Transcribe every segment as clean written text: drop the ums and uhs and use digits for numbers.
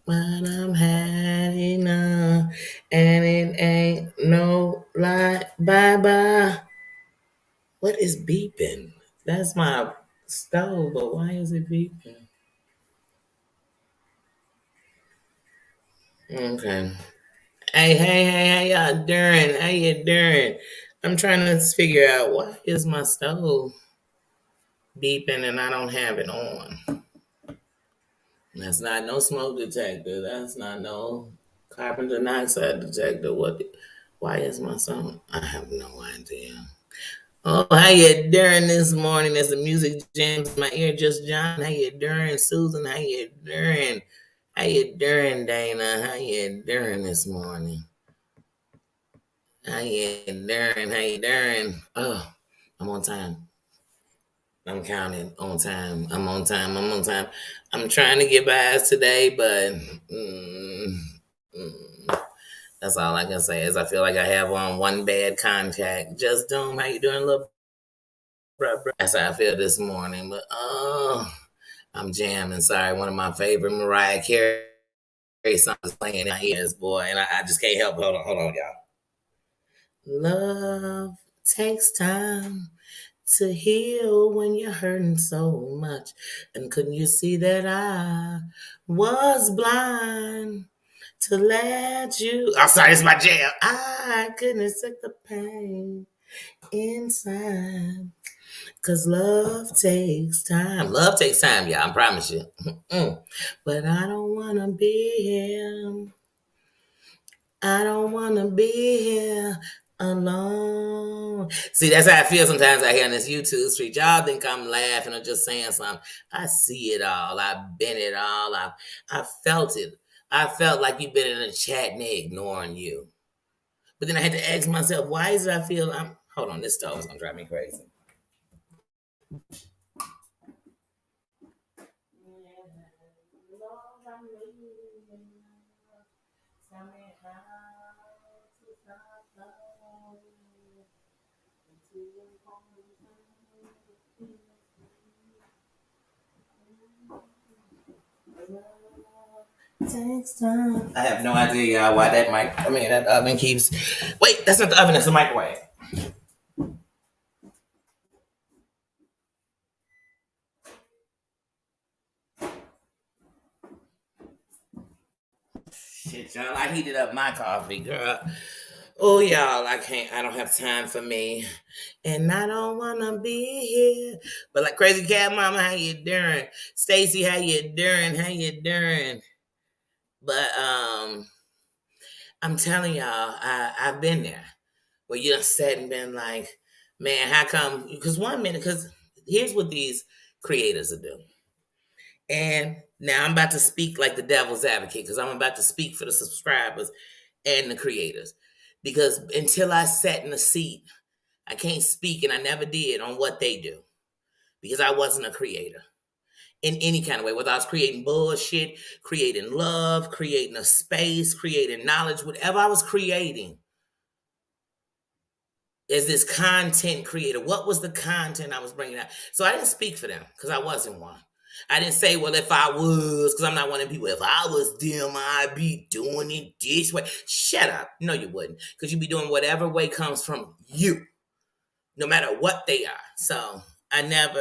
but I'm had enough, and it ain't no lie. Bye bye. What is beeping? That's my stove, but why is it beeping? Okay. Hey, how y'all doing? How you doing? I'm trying to figure out why is my stove beeping and I don't have it on. That's not no smoke detector. That's not no carbon dioxide detector. Why is my song? I have no idea. Oh, how you doing this morning? As the music jams in my ear, just John. How you doing, Susan? How you doing? How you doing, Dana? How you doing this morning? How you doing? How you doing? Oh, I'm on time. I'm counting on time. I'm on time. I'm on time. I'm trying to get by us today, but mm, that's all I can say is I feel like I have on one bad contact. Just Doom, how you doing, little bro? That's how I feel this morning. But I'm jamming. Sorry, one of my favorite Mariah Carey songs is playing in my ears, boy, and I just can't help. Hold on, y'all. Love takes time to heal when you're hurting so much. And couldn't you see that I was blind to let you? Oh, sorry, it's my jam. I couldn't accept the pain inside. Cause love takes time. Love takes time, y'all. I promise you. But I don't wanna be here. I don't wanna be here alone. See, that's how I feel sometimes out here on this YouTube street. Y'all think I'm laughing or just saying something. I see it all. I've been it all. I felt it. I felt like you've been in a chat and they ignoring you. But then I had to ask myself, why is it I feel I'm hold on, this stove's gonna drive me crazy. Takes time. I have no idea, y'all, why that mic. I mean, that oven keeps. Wait, that's not the oven. That's the microwave. Shit, y'all. I heated up my coffee, girl. Oh, y'all, I can't. I don't have time for me, and I don't wanna be here. But like crazy cat, mama, how you doing? Stacy, how you doing? How you doing? But I'm telling y'all, I've been there where you done said and been like, man, how come? Because one minute, because here's what these creators are doing. And now I'm about to speak like the devil's advocate because I'm about to speak for the subscribers and the creators. Because until I sat in the seat, I can't speak, and I never did on what they do because I wasn't a creator in any kind of way, whether I was creating bullshit, creating love, creating a space, creating knowledge, whatever I was creating as this content creator. What was the content I was bringing out? So I didn't speak for them because I wasn't one. I didn't say, well, if I was, because I'm not one of the people, if I was them, I'd be doing it this way. Shut up. No, you wouldn't. Because you'd be doing whatever way comes from you, no matter what they are. So I never,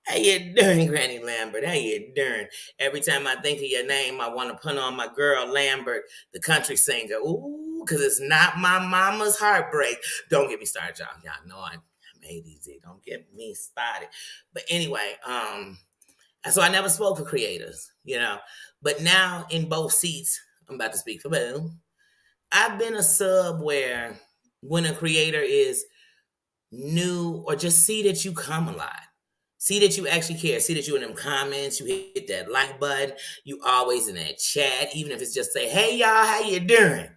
how you doing, Granny Lambert? How you doing? Every time I think of your name, I want to put on my girl Lambert, the country singer. Ooh, because it's not my mama's heartbreak. Don't get me started, y'all. Y'all know I'm ADZ. Don't get me started. But anyway, so I never spoke for creators. But now in both seats, I'm about to speak for Boom. I've been a sub where when a creator is new or just see that you come alive. See that you actually care. See that you in them comments. You hit that like button. You always in that chat, even if it's just say, "Hey y'all, how you doing?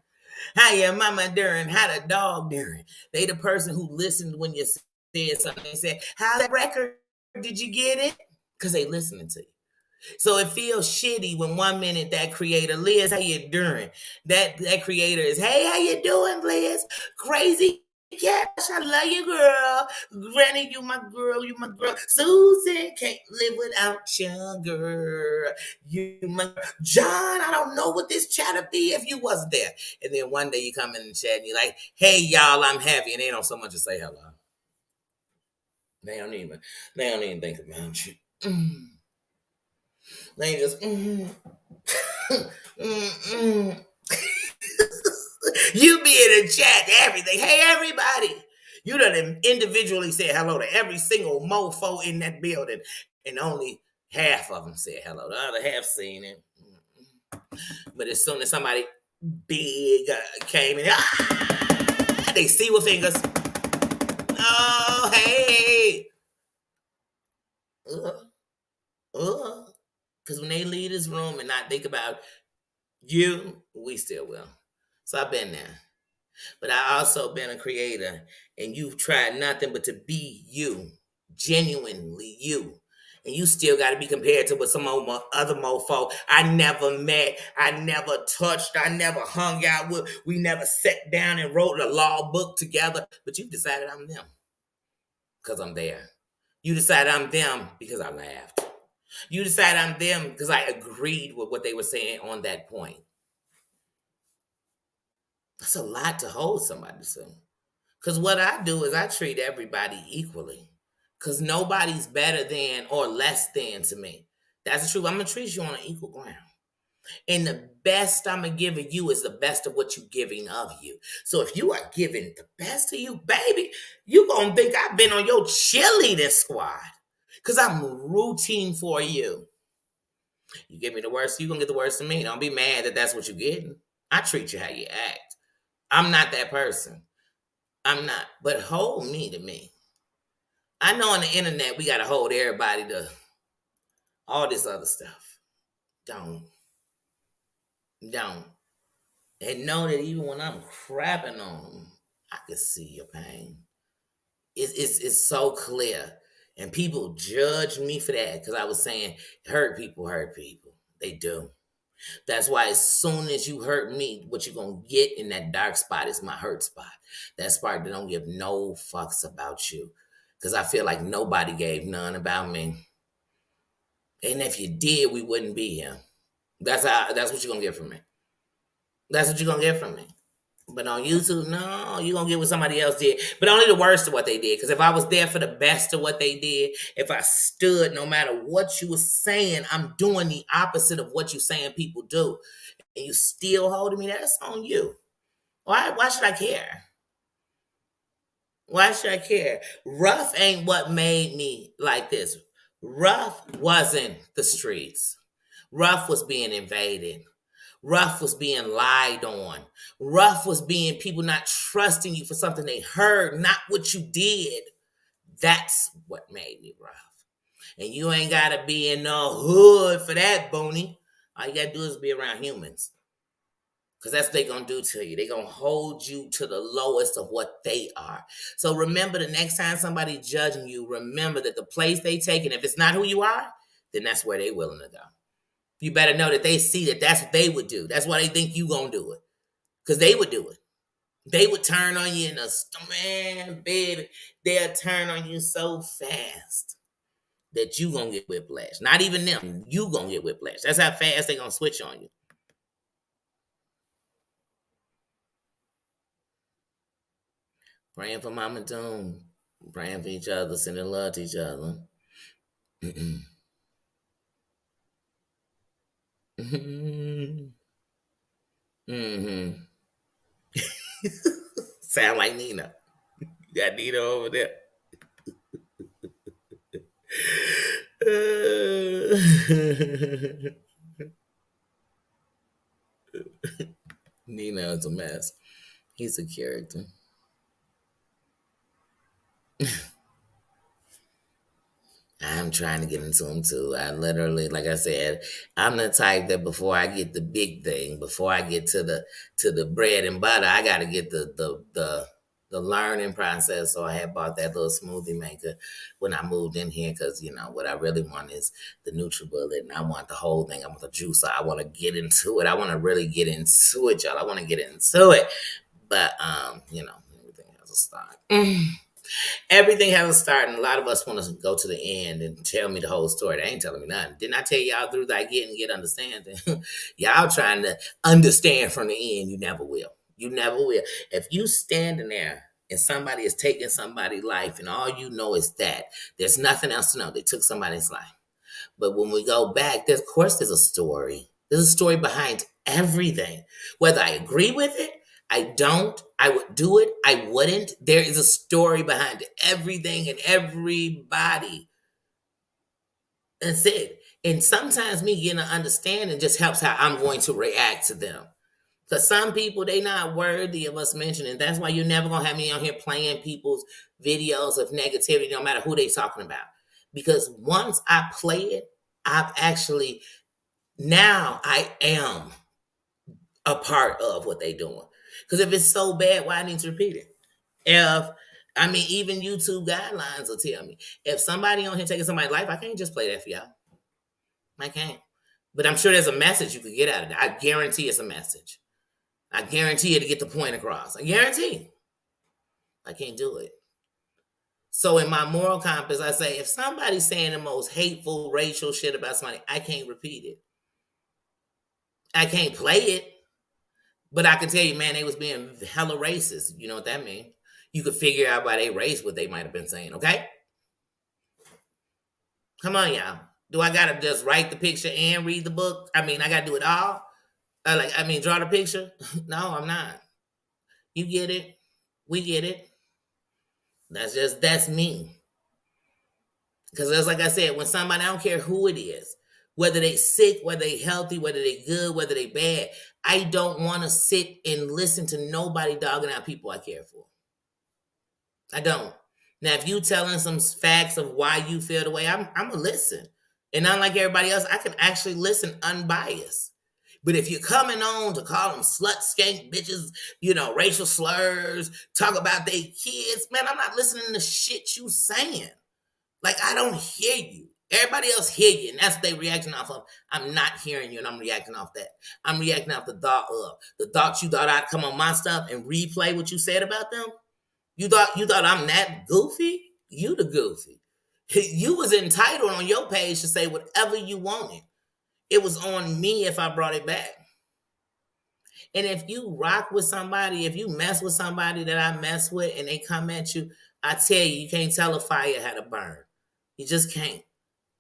How your mama doing? How the dog doing?" They the person who listened when you said something. They said, "How that record? Did you get it?" Because they listening to you. So it feels shitty when one minute that creator, Liz, how you doing? That creator is, "Hey, how you doing, Liz? Crazy Cash, I love you, girl. Granny, you my girl, you my girl. Susan can't live without you, girl. You my John. I don't know what this chat'd be if you wasn't there. And then one day you come in the chat and you're like, "Hey, y'all, I'm happy," and they don't so much as say hello. They don't even. They don't even think about you. They just. You be in a chat, everything. Hey, everybody. You done individually said hello to every single mofo in that building, and only half of them said hello. The other half seen it. But as soon as somebody big came in, they see with fingers. Oh, hey. Because when they leave this room and not think about you, we still will. So I've been there. But I also been a creator, and you've tried nothing but to be you, genuinely you. And you still got to be compared to what some other mofo I never met, I never touched, I never hung out with. We never sat down and wrote a law book together. But you decided I'm them because I'm there. You decided I'm them because I laughed. You decided I'm them because I agreed with what they were saying on that point. That's a lot to hold somebody to. Because what I do is I treat everybody equally. Because nobody's better than or less than to me. That's the truth. I'm going to treat you on an equal ground. And the best I'm going to give you is the best of what you're giving of you. So if you are giving the best of you, baby, you going to think I've been on your cheerleading squad. Because I'm rooting for you. You give me the worst, you're going to get the worst of me. Don't be mad that that's what you're getting. I treat you how you act. I'm not that person. I'm not. But hold me to me. I know on the internet we got to hold everybody to all this other stuff. Don't. And know that even when I'm crapping on them, I can see your pain. It's so clear. And people judge me for that because I was saying hurt people. They do. That's why as soon as you hurt me, what you're going to get in that dark spot is my hurt spot. That spot that don't give no fucks about you. Because I feel like nobody gave none about me. And if you did, we wouldn't be here. That's what you're going to get from me. That's what you're going to get from me. But on YouTube, no, you're going to get what somebody else did. But only the worst of what they did. Because if I was there for the best of what they did, if I stood no matter what you were saying, I'm doing the opposite of what you're saying people do. And you still holding me, that's on you. Why should I care? Why should I care? Rough ain't what made me like this. Rough wasn't the streets. Rough was being invaded. Rough was being lied on. Rough was being people not trusting you for something they heard, not what you did. That's what made me rough. And you ain't got to be in no hood for that, Booney. All you got to do is be around humans. Because that's what they're going to do to you. They're going to hold you to the lowest of what they are. So remember, the next time somebody judging you, remember that the place they take, and if it's not who you are, then that's where they're willing to go. You better know that they see that that's what they would do. That's why they think you going to do it. Because they would do it. They would turn on you in a, man, baby, they'll turn on you so fast that you going to get whiplash. Not even them. You going to get whiplash. That's how fast they going to switch on you. Praying for Mama Doom. Praying for each other. Sending love to each other. Sound like Nina. You got Nina over there. Nina is a mess. He's a character. I'm trying to get into them too. I literally, like I said, I'm the type that before I get the big thing, before I get to the bread and butter, I got to get the learning process. So I had bought that little smoothie maker when I moved in here because what I really want is the NutriBullet, and I want the whole thing. I want the juice. I want to get into it. I want to really get into it, y'all. I want to get into it, but everything else. a start. Everything has a start, and a lot of us want to go to the end and tell me the whole story. They ain't telling me nothing. Didn't I tell y'all through that get understanding? Y'all trying to understand from the end. You never will. You never will. If you standing there and somebody is taking somebody's life, and all you know is that there's nothing else to know. They took somebody's life. But when we go back, of course there's a story. There's a story behind everything. Whether I agree with it, I don't, I would do it, I wouldn't. There is a story behind everything and everybody. That's it. And sometimes me getting an understanding just helps how I'm going to react to them. Because some people, they not worthy of us mentioning. That's why you're never going to have me on here playing people's videos of negativity, no matter who they talking about. Because once I play it, I've actually, now I am a part of what they doing. Because if it's so bad, why I need to repeat it? Even YouTube guidelines will tell me. If somebody on here taking somebody's life, I can't just play that for y'all. I can't. But I'm sure there's a message you could get out of it. I guarantee it's a message. I guarantee it to get the point across. I guarantee. I can't do it. So in my moral compass, I say, if somebody's saying the most hateful, racial shit about somebody, I can't repeat it. I can't play it. But I can tell you, man, they was being hella racist. You know what that means? You could figure out by their race what they might have been saying, okay? Come on, y'all. Do I gotta just write the picture and read the book? I gotta do it all? Draw the picture? No, I'm not. You get it. We get it. That's me. Because just like I said, when somebody, I don't care who it is, whether they sick, whether they healthy, whether they good, whether they bad, I don't want to sit and listen to nobody dogging out people I care for. I don't. Now, if you telling some facts of why you feel the way, I'm going to listen. And unlike everybody else, I can actually listen unbiased. But if you're coming on to call them slut, skank, bitches, racial slurs, talk about their kids, man, I'm not listening to shit you saying. Like, I don't hear you. Everybody else hear you, and that's what they reacting off of. I'm not hearing you, and I'm reacting off that. I'm reacting off the thought of the thought you thought I'd come on my stuff and replay what you said about them. You thought I'm that goofy? You the goofy. You was entitled on your page to say whatever you wanted. It was on me if I brought it back. And if you rock with somebody, if you mess with somebody that I mess with and they come at you, I tell you, you can't tell a fire how to burn. You just can't.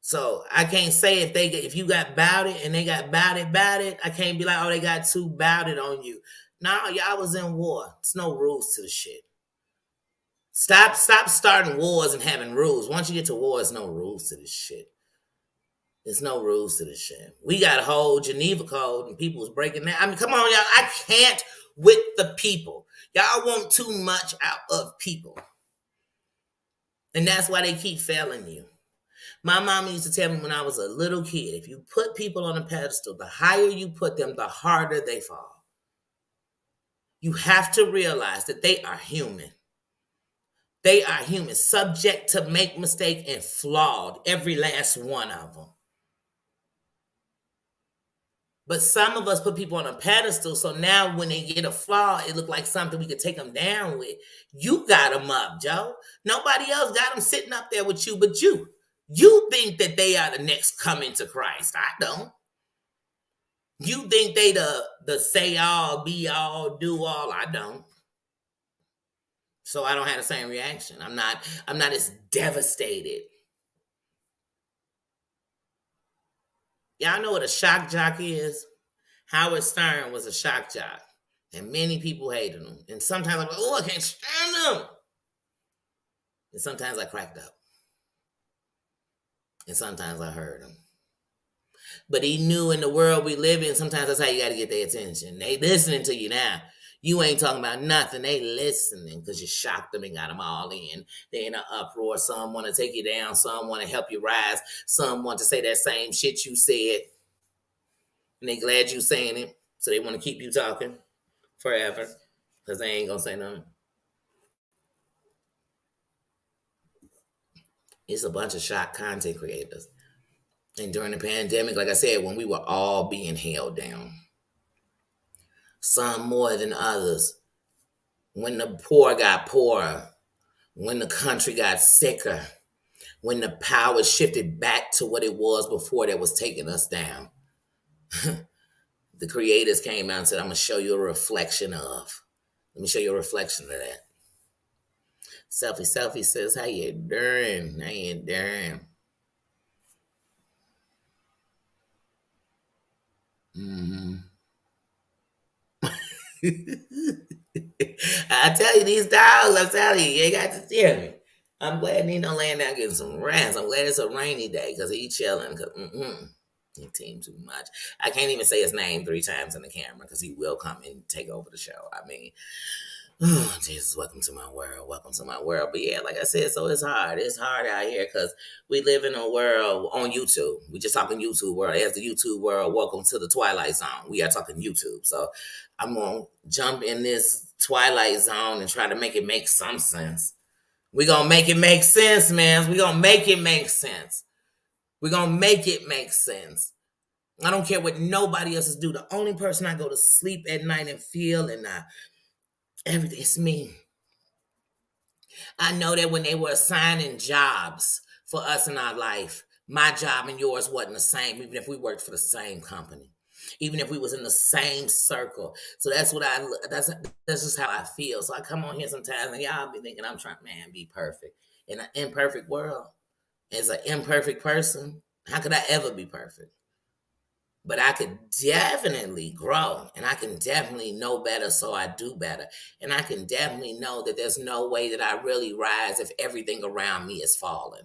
So I can't say if you got bout it and they got bout it, I can't be like, oh, they got too bout it on you. No, y'all was in war. There's no rules to the shit. Stop starting wars and having rules. Once you get to war, there's no rules to this shit. There's no rules to this shit. We got a whole Geneva Code and people was breaking that. Come on, y'all. I can't with the people. Y'all want too much out of people. And that's why they keep failing you. My mama used to tell me when I was a little kid, if you put people on a pedestal, the higher you put them, the harder they fall. You have to realize that they are human. They are human, subject to make mistake and flawed, every last one of them. But some of us put people on a pedestal, so now when they get a flaw, it look like something we could take them down with. You got them up, Joe. Nobody else got them sitting up there with you but you. You think that they are the next coming to Christ. I don't. You think they the say all, be all, do all. I don't. So I don't have the same reaction. I'm not as devastated. Y'all know what a shock jock is? Howard Stern was a shock jock. And many people hated him. And sometimes I'm like, oh, I can't stand him. And sometimes I cracked up. And sometimes I heard him. But he knew in the world we live in, sometimes that's how you got to get their attention. They listening to you now. You ain't talking about nothing. They listening because you shocked them and got them all in. They in an uproar. Some want to take you down. Some want to help you rise. Some want to say that same shit you said. And they glad you saying it. So they want to keep you talking forever because they ain't going to say nothing. It's a bunch of shock content creators. And during the pandemic, like I said, when we were all being held down, some more than others, when the poor got poorer, when the country got sicker, when the power shifted back to what it was before that was taking us down. The creators came out and said, I'm going to show you a reflection of. Let me show you a reflection of that. Selfie says, how you doing? How you doing? Mm-hmm. I tell you, these dogs, I'm telling you, you ain't got to steer me. I'm glad Nino laying down getting some rest. I'm glad it's a rainy day because he chilling. He team too much. I can't even say his name 3 times in the camera because he will come and take over the show. I mean, oh, Jesus, welcome to my world. Welcome to my world. But yeah, like I said, so it's hard. It's hard out here because we live in a world on YouTube. We just talking YouTube world. As the YouTube world, welcome to the Twilight Zone. We are talking YouTube. So I'm going to jump in this Twilight Zone and try to make it make some sense. We're going to make it make sense, man. We're going to make it make sense. We're going to make it make sense. I don't care what nobody else do. The only person I go to sleep at night and feel and everything, it's me. I know that when they were assigning jobs for us in our life, my job and yours wasn't the same, even if we worked for the same company, even if we was in the same circle. So that's what that's just how I feel. So I come on here sometimes and y'all be thinking I'm trying, man, be perfect. In an imperfect world, as an imperfect person, how could I ever be perfect? But I could definitely grow and I can definitely know better, so I do better. And I can definitely know that there's no way that I really rise if everything around me is falling.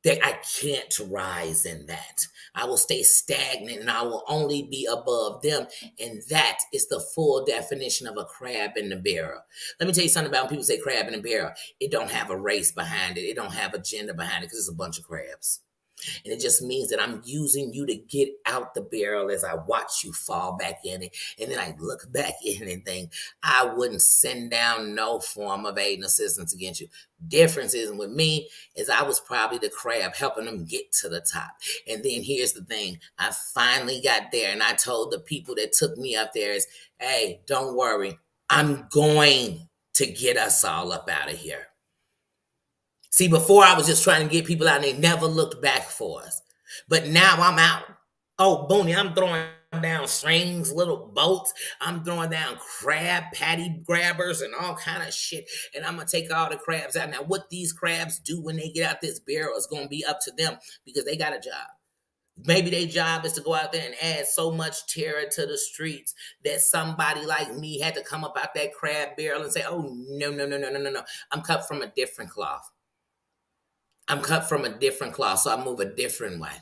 That I can't rise in that. I will stay stagnant and I will only be above them. And that is the full definition of a crab in the barrel. Let me tell you something about when people say crab in the barrel. It don't have a race behind it. It don't have a gender behind it because it's a bunch of crabs. And it just means that I'm using you to get out the barrel as I watch you fall back in it. And then I look back in it and think, I wouldn't send down no form of aid and assistance against you. Difference is with me is I was probably the crab helping them get to the top. And then here's the thing. I finally got there and I told the people that took me up there is, hey, don't worry. I'm going to get us all up out of here. See, before I was just trying to get people out and they never looked back for us. But now I'm out. Oh, Booney, I'm throwing down strings, little boats. I'm throwing down crab patty grabbers and all kind of shit. And I'm going to take all the crabs out. Now, what these crabs do when they get out this barrel is going to be up to them because they got a job. Maybe their job is to go out there and add so much terror to the streets that somebody like me had to come up out that crab barrel and say, oh, no, no, no, no, no, no, no. I'm cut from a different cloth. I'm cut from a different cloth, so I move a different way.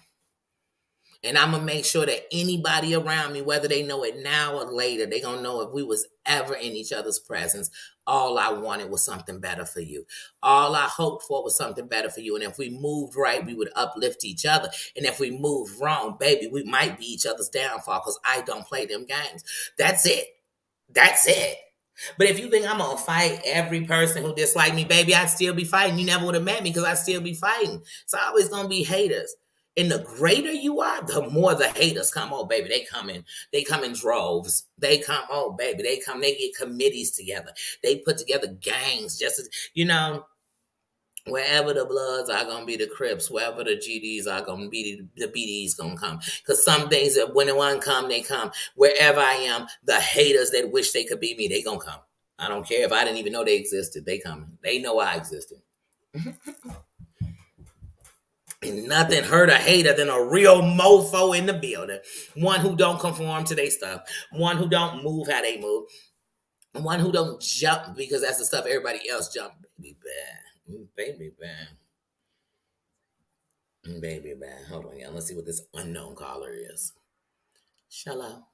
And I'm going to make sure that anybody around me, whether they know it now or later, they going to know if we was ever in each other's presence, all I wanted was something better for you. All I hoped for was something better for you. And if we moved right, we would uplift each other. And if we moved wrong, baby, we might be each other's downfall because I don't play them games. That's it. That's it. But if you think I'm gonna fight every person who dislike me, baby, I'd still be fighting. You never would have met me because I'd still be fighting. It's always gonna be haters. And the greater you are, the more the haters come. Oh, baby, they come in droves. They come, oh baby, they get committees together. They put together gangs just as wherever the Bloods are gonna be the Crips, wherever the GDs are gonna be the BDs gonna come. Because some days when the one come, they come. Wherever I am, the haters that wish they could be me, they gonna come. I don't care if I didn't even know they existed. They coming. They know I existed. And nothing hurt a hater than a real mofo in the building. One who don't conform to their stuff. One who don't move how they move. One who don't jump because that's the stuff everybody else jump. Baby bad. Baby bad. Baby bad. Hold on, y'all. Let's see what this unknown caller is. Hello.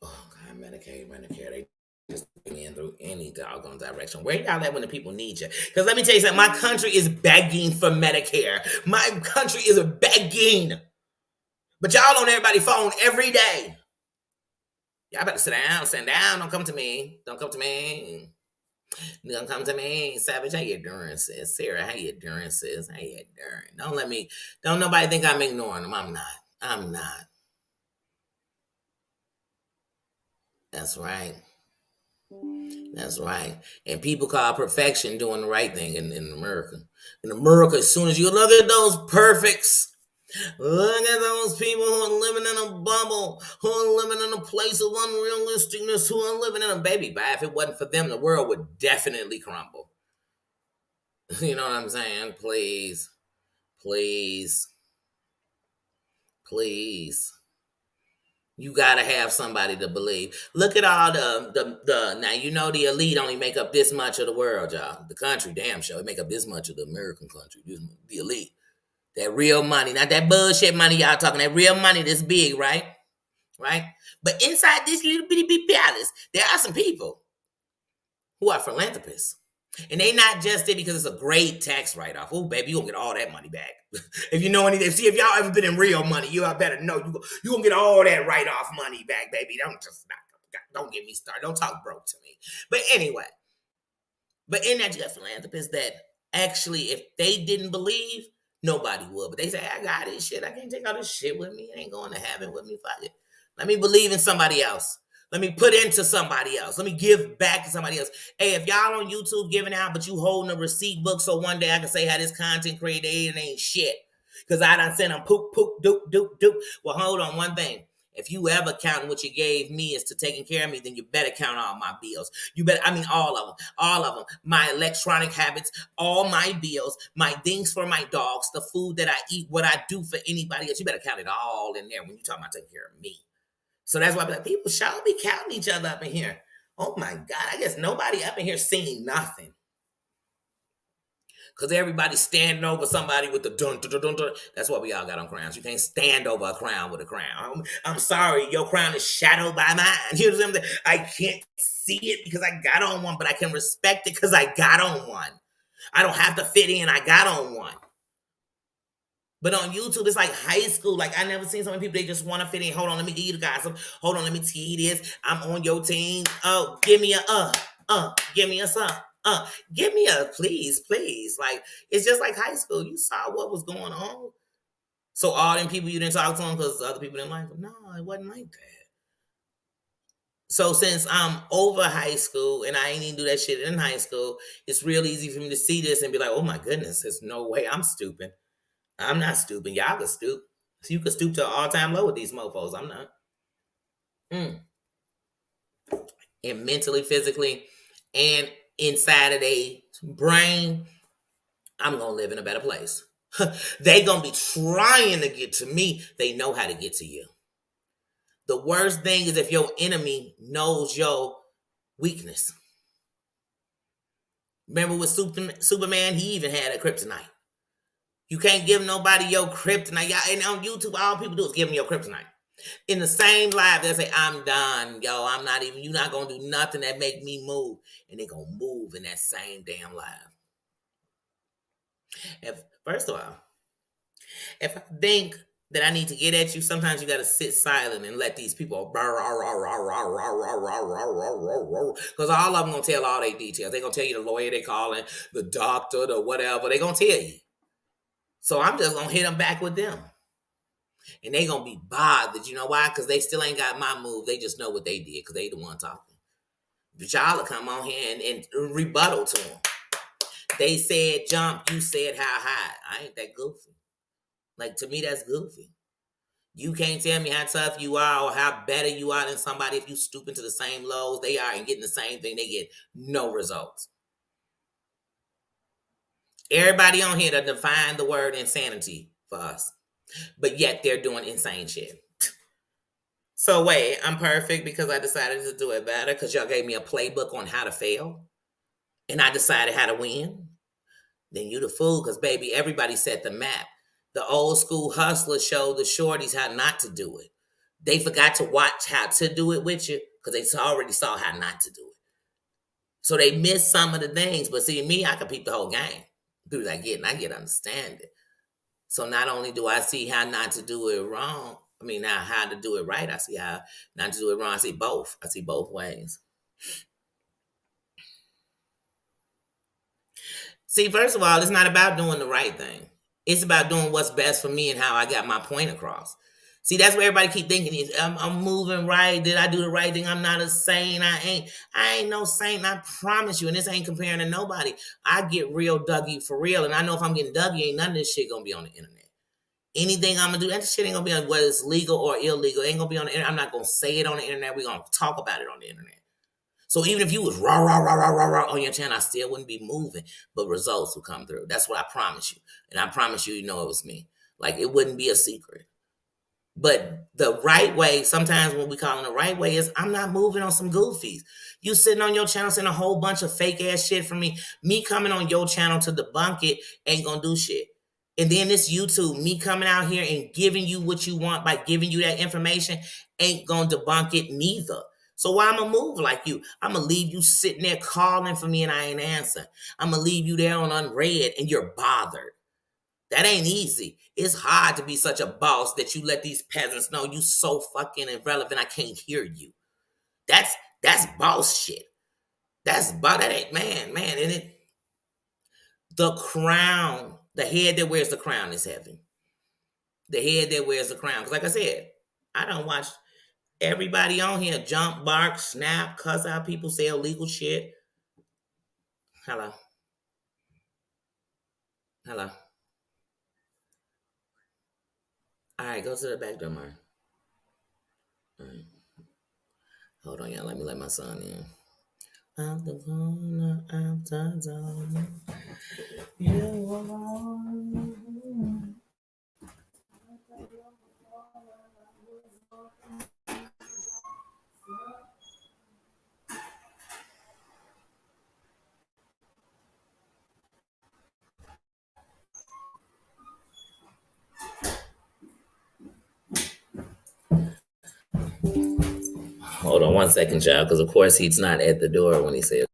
Oh, God, Medicaid, They just bring in through any doggone direction. Where y'all at when the people need you? Because let me tell you something. My country is begging for Medicare. My country is begging. But y'all on everybody's phone every day. Y'all better sit down. Sit down. Don't come to me. Don't come to me. Don't come to me. Savage, how you doing, sis? Sarah, how you doing, sis? How you doing? Don't nobody think I'm ignoring them. I'm not. I'm not. That's right. That's right. And people call perfection doing the right thing in America. In America, as soon as you look at those perfects, look at those people who are living in a bubble, who are living in a place of unrealisticness, who are living in a baby. But if it wasn't for them, the world would definitely crumble. You know what I'm saying? Please, please, please. You gotta have somebody to believe. Look at all the now you know the elite only make up this much of the world, y'all. The country, damn sure, they make up this much of the American country. The elite. That real money, not that bullshit money y'all talking, that real money that's big, right? Right? But inside this little bitty palace, there are some people who are philanthropists. And they not just it because it's a great tax write-off. Oh, baby, you gonna get all that money back. If you know anything, see if y'all ever been in real money, you better know you gonna get all that write-off money back, baby. Don't get me started. Don't talk broke to me. But anyway, but in that you got philanthropists that actually, if they didn't believe, nobody would. But they say, I got this shit. I can't take all this shit with me. It ain't going to heaven with me. Fuck it. Let me believe in somebody else. Let me put into somebody else. Let me give back to somebody else. Hey, if y'all on YouTube giving out, but you holding a receipt book so one day I can say how this content created it ain't shit. Because I done sent them poop, poop, doop, doop, doop. Well, hold on one thing. If you ever count what you gave me as to taking care of me, then you better count all my bills. You better, I mean, all of them. My electronic habits, all my bills, my things for my dogs, the food that I eat, what I do for anybody else. You better count it all in there when you talk about taking care of me. So that's why I be like, people shall be counting each other up in here. Oh my God, I guess nobody up in here seeing nothing. Because everybody's standing over somebody with the dun, dun, dun, dun, dun. That's what we all got on crowns. You can't stand over a crown with a crown. I'm sorry, your crown is shadowed by mine. You know what I'm saying? I can't see it because I got on one, but I can respect it because I got on one. I don't have to fit in, I got on one. But on YouTube, it's like high school. Like, I never seen so many people, they just want to fit in. Hold on, let me give you the gossip. Hold on, let me tell you this. I'm on your team. Oh, give me a give me a some. Give me a please, please. Like, it's just like high school. You saw what was going on. So all them people you didn't talk to them because other people didn't like them. No, it wasn't like that. So since I'm over high school and I ain't even do that shit in high school, it's real easy for me to see this and be like, oh my goodness, there's no way I'm stooping. I'm not stooping. Y'all can stoop. So you can stoop to an all-time low with these mofos. I'm not. And mentally, physically, and inside of their brain, I'm gonna live in a better place. They gonna be trying to get to me. They know how to get to you. The worst thing is if your enemy knows your weakness. Remember with Superman, he even had a kryptonite. You can't give nobody your kryptonite. Y'all, and on YouTube, all people do is give them your kryptonite. In the same live, they'll say, I'm done, yo. I'm not even, you're not going to do nothing that make me move. And they're going to move in that same damn live. First of all, if I think that I need to get at you, sometimes you got to sit silent and let these people, because all of them going to tell all their details. They're going to tell you the lawyer they calling, the doctor, the whatever. They're going to tell you. So I'm just going to hit them back with them. And they going to be bothered. You know why? Because they still ain't got my move. They just know what they did because they the one talking. But y'all will come on here and rebuttal to them. They said jump. You said how high. I ain't that goofy. Like, to me, that's goofy. You can't tell me how tough you are or how better you are than somebody if you stoop into the same lows they are and getting the same thing. They get no results. Everybody on here to define the word insanity for us. But yet they're doing insane shit. So wait, I'm perfect because I decided to do it better because y'all gave me a playbook on how to fail and I decided how to win. Then you the fool because, baby, everybody set the map. The old school hustlers showed the shorties how not to do it. They forgot to watch how to do it with you because they already saw how not to do it. So they missed some of the things. But see, me, I can peep the whole game. Dude, I get understanding. So not only do I see how not to do it wrong, I mean, now how to do it right, I see how not to do it wrong. I see both. I see both ways. See, first of all, it's not about doing the right thing. It's about doing what's best for me and how I got my point across. See, that's what everybody keep thinking is I'm moving right. Did I do the right thing? I'm not a saint. I ain't no saint. I promise you. And this ain't comparing to nobody. I get real Dougie for real. And I know if I'm getting Dougie, ain't none of this shit gonna be on the internet. Anything I'm gonna do, that shit ain't gonna be on whether it's legal or illegal. It ain't gonna be on the internet. I'm not gonna say it on the internet. We're gonna talk about it on the internet. So even if you was rah rah rah rah rah rah on your channel, I still wouldn't be moving, but results will come through. That's what I promise you. And I promise you, you know it was me. Like it wouldn't be a secret. But the right way, sometimes when we call it the right way, is I'm not moving on some goofies. You sitting on your channel saying a whole bunch of fake ass shit from me. Me coming on your channel to debunk it ain't gonna do shit. And then this YouTube, me coming out here and giving you what you want by giving you that information ain't gonna debunk it neither. So why I'm gonna move like you? I'm gonna leave you sitting there calling for me and I ain't answer. I'm gonna leave you there on unread and you're bothered. That ain't easy. It's hard to be such a boss that you let these peasants know you so fucking irrelevant I can't hear you. That's boss shit. That ain't man, and it the crown, the head that wears the crown is heaven. The head that wears the crown. Because like I said, I don't watch everybody on here jump, bark, snap, cuss out people, say illegal shit. Hello. Hello. All right, go to the back door, Mark. All right. Hold on, y'all. Let me let my son in. Out the corner, out the door. You alone. Hold on 1 second, child, because of course he's not at the door when he says.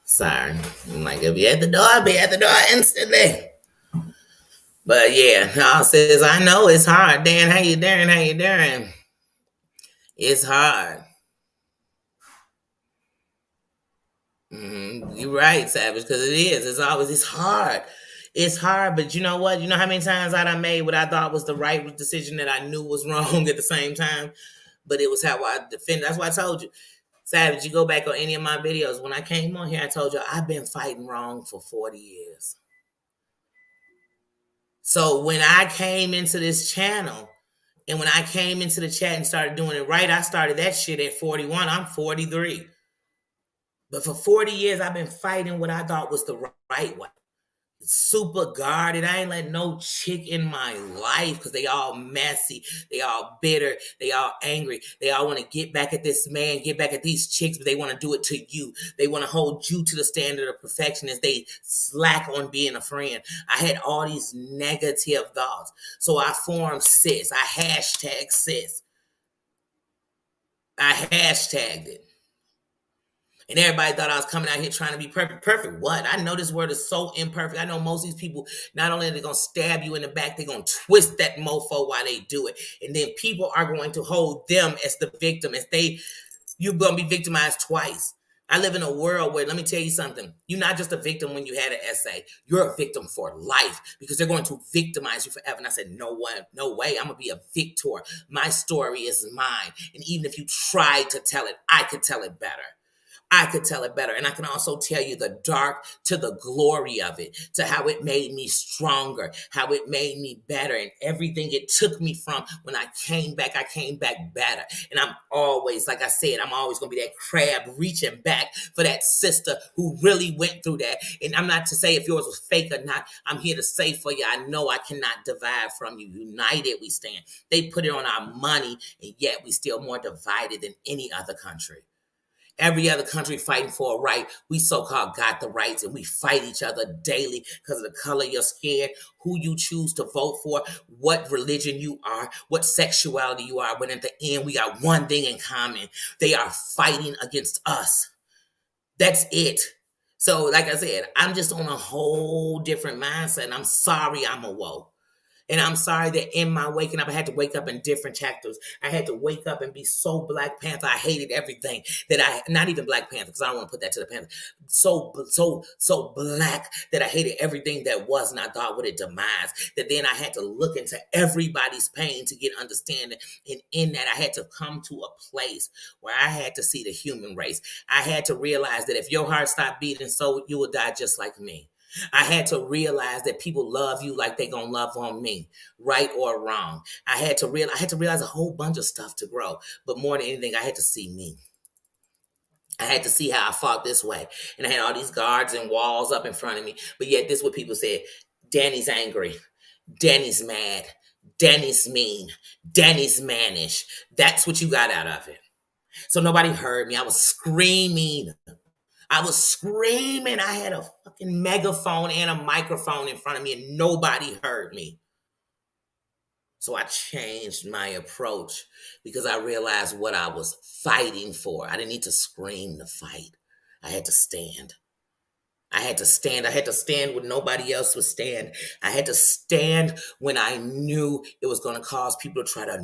Sorry. I'm like, if you're at the door, I'll be at the door instantly. But yeah, all says I know it's hard. Dan, how you doing? How you doing? It's hard. You're right, Savage, because it is. It's hard. It's hard, but you know what? You know how many times I done made what I thought was the right decision that I knew was wrong at the same time? But it was how I defended. That's why I told you. Savage, you go back on any of my videos. When I came on here, I told you I've been fighting wrong for 40 years. So when I came into this channel and when I came into the chat and started doing it right, I started that shit at 41. I'm 43. But for 40 years, I've been fighting what I thought was the right way. Super guarded. I ain't let no chick in my life because they all messy. They all bitter. They all angry. They all want to get back at this man, get back at these chicks, but they want to do it to you. They want to hold you to the standard of perfection as they slack on being a friend. I had all these negative thoughts. So I formed sis. I hashtag sis. I hashtagged it. And everybody thought I was coming out here trying to be perfect. Perfect what? I know this word is so imperfect. I know most of these people, not only are they going to stab you in the back, they're going to twist that mofo while they do it. And then people are going to hold them as the victim. You're going to be victimized twice. I live in a world where, let me tell you something, you're not just a victim when you had an essay. You're a victim for life because they're going to victimize you forever. And I said, no way, I'm going to be a victor. My story is mine. And even if you try to tell it, I could tell it better. I could tell it better. And I can also tell you the dark to the glory of it, to how it made me stronger, how it made me better, and everything it took me from. When I came back better. And I'm always, like I said, I'm always going to be that crab reaching back for that sister who really went through that. And I'm not to say if yours was fake or not. I'm here to say for you, I know I cannot divide from you. United we stand. They put it on our money, and yet we still more divided than any other country. Every other country fighting for a right. We so-called got the rights, and we fight each other daily because of the color of your skin, who you choose to vote for, what religion you are, what sexuality you are. When at the end, we got one thing in common. They are fighting against us. That's it. So, like I said, I'm just on a whole different mindset, and I'm sorry I'm awoke. And I'm sorry that in my waking up, I had to wake up in different chapters. I had to wake up and be so Black Panther. I hated everything not even Black Panther, because I don't want to put that to the Panther. So black that I hated everything that was, and I thought would it demise. That then I had to look into everybody's pain to get understanding. And in that, I had to come to a place where I had to see the human race. I had to realize that if your heart stopped beating, so you would die just like me. I had to realize that people love you like they gonna love on me, right or wrong. I had to realize a whole bunch of stuff to grow. But more than anything, I had to see me. I had to see how I fought this way. And I had all these guards and walls up in front of me. But yet this is what people said. Danny's angry. Danny's mad. Danny's mean. Danny's mannish. That's what you got out of it. So nobody heard me. I was screaming. I had a fucking megaphone and a microphone in front of me, and nobody heard me. So I changed my approach because I realized what I was fighting for. I didn't need to scream to fight. I had to stand. I had to stand when nobody else would stand. I had to stand when I knew it was going to cause people to try to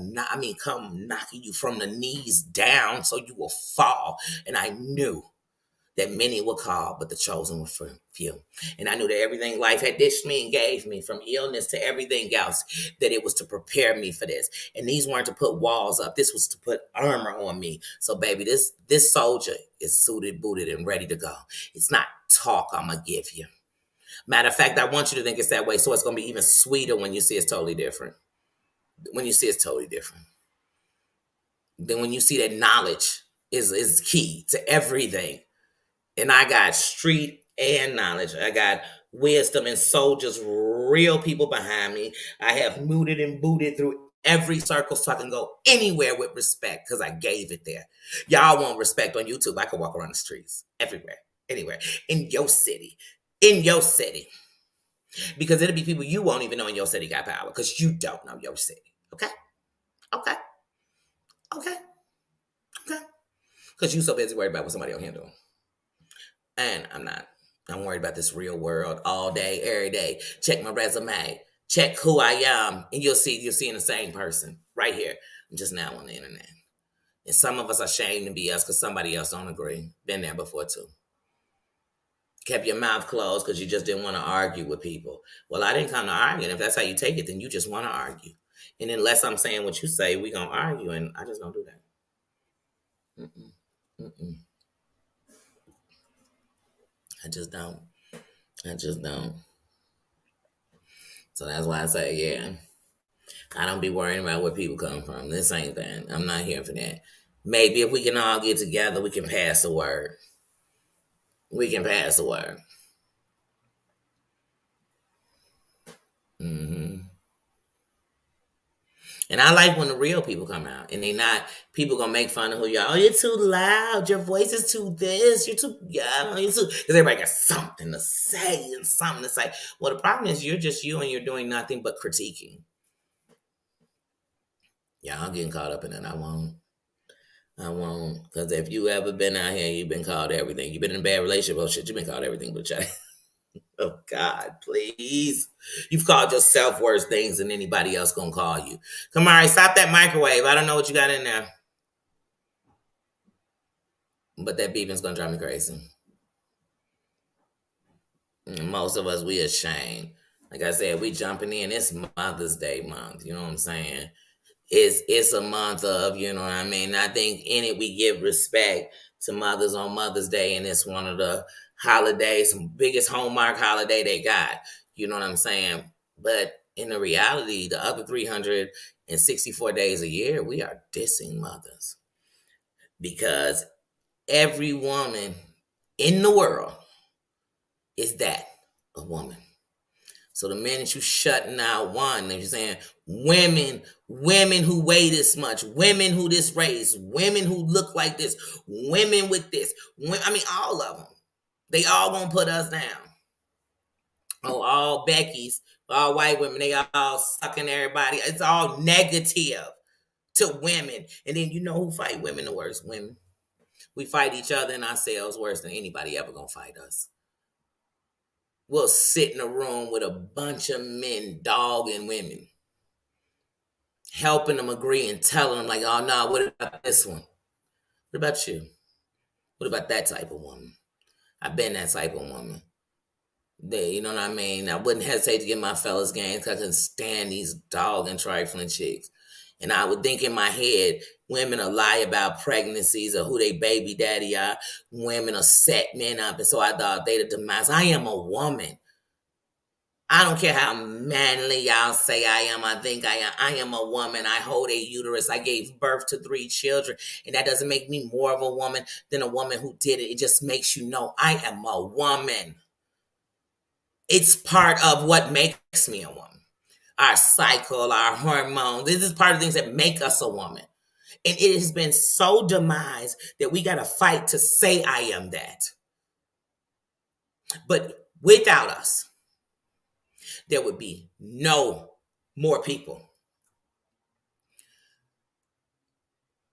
come knocking you from the knees down so you will fall. And I knew that many were called, but the chosen were few. And I knew that everything life had dished me and gave me, from illness to everything else, that it was to prepare me for this. And these weren't to put walls up. This was to put armor on me. So, baby, this soldier is suited, booted, and ready to go. It's not talk I'm going to give you. Matter of fact, I want you to think it's that way, so it's going to be even sweeter when you see it's totally different. When you see it's totally different. Then when you see that knowledge is key to everything. And I got street and knowledge. I got wisdom and soldiers, real people behind me. I have mooted and booted through every circle so I can go anywhere with respect because I gave it there. Y'all want respect on YouTube. I can walk around the streets everywhere, anywhere, in your city. Because it'll be people you won't even know in your city got power because you don't know your city. Okay? Because you so busy worried about what somebody else here doing. And I'm not. I'm worried about this real world all day, every day. Check my resume. Check who I am. And you're seeing the same person right here. I'm just now on the internet. And some of us are ashamed to be us because somebody else don't agree. Been there before too. Kept your mouth closed because you just didn't want to argue with people. Well, I didn't come to argue. And if that's how you take it, then you just want to argue. And unless I'm saying what you say, we're going to argue. And I just don't do that. I just don't. So that's why I say, yeah, I don't be worrying about where people come from. This ain't that. I'm not here for that. Maybe if we can all get together, we can pass the word. And I like when the real people come out and they not people gonna make fun of who you are. Oh, you're too loud. Your voice is too this. You're too because everybody got something to say and something to say. Well, the problem is you're just you and you're doing nothing but critiquing. Yeah, I'm getting caught up in it. I won't. Because if you ever been out here, you've been called everything. You've been in a bad relationship. Oh shit, you've been called everything but child. Oh God, please. You've called yourself worse things than anybody else gonna call you. Come on, stop that microwave. I don't know what you got in there. But that beeping's gonna drive me crazy. And most of us, we ashamed. Like I said, we jumping in. It's Mother's Day month. You know what I'm saying? It's a month of, you know what I mean? I think in it we give respect to mothers on Mother's Day, and it's one of the holidays, some biggest Hallmark holiday they got. You know what I'm saying? But in the reality, the other 364 days a year, we are dissing mothers because every woman in the world is that, a woman. So the minute you shutting out one, and you're saying women who weigh this much, women who this race, women who look like this, women with this, I mean, all of them, they all gonna put us down. Oh, all Becky's, all white women, they all sucking everybody. It's all negative to women. And then you know who fight women the worst? Women. We fight each other and ourselves worse than anybody ever gonna fight us. We'll sit in a room with a bunch of men dogging women, helping them agree and telling them like, oh no, what about this one? What about you? What about that type of woman? I've been that type of woman. You know what I mean? I wouldn't hesitate to get my fellas games because I couldn't stand these dogging trifling chicks. And I would think in my head, women will lie about pregnancies or who they baby daddy are. Women will set men up. And so I thought they the demise. I am a woman. I don't care how manly y'all say I am. I think I am. I am a woman. I hold a uterus. I gave birth to 3 children. And that doesn't make me more of a woman than a woman who did it. It just makes you know I am a woman. It's part of what makes me a woman. Our cycle, our hormones. This is part of things that make us a woman. And it has been so demised that we got to fight to say I am that. But without us, there would be no more people.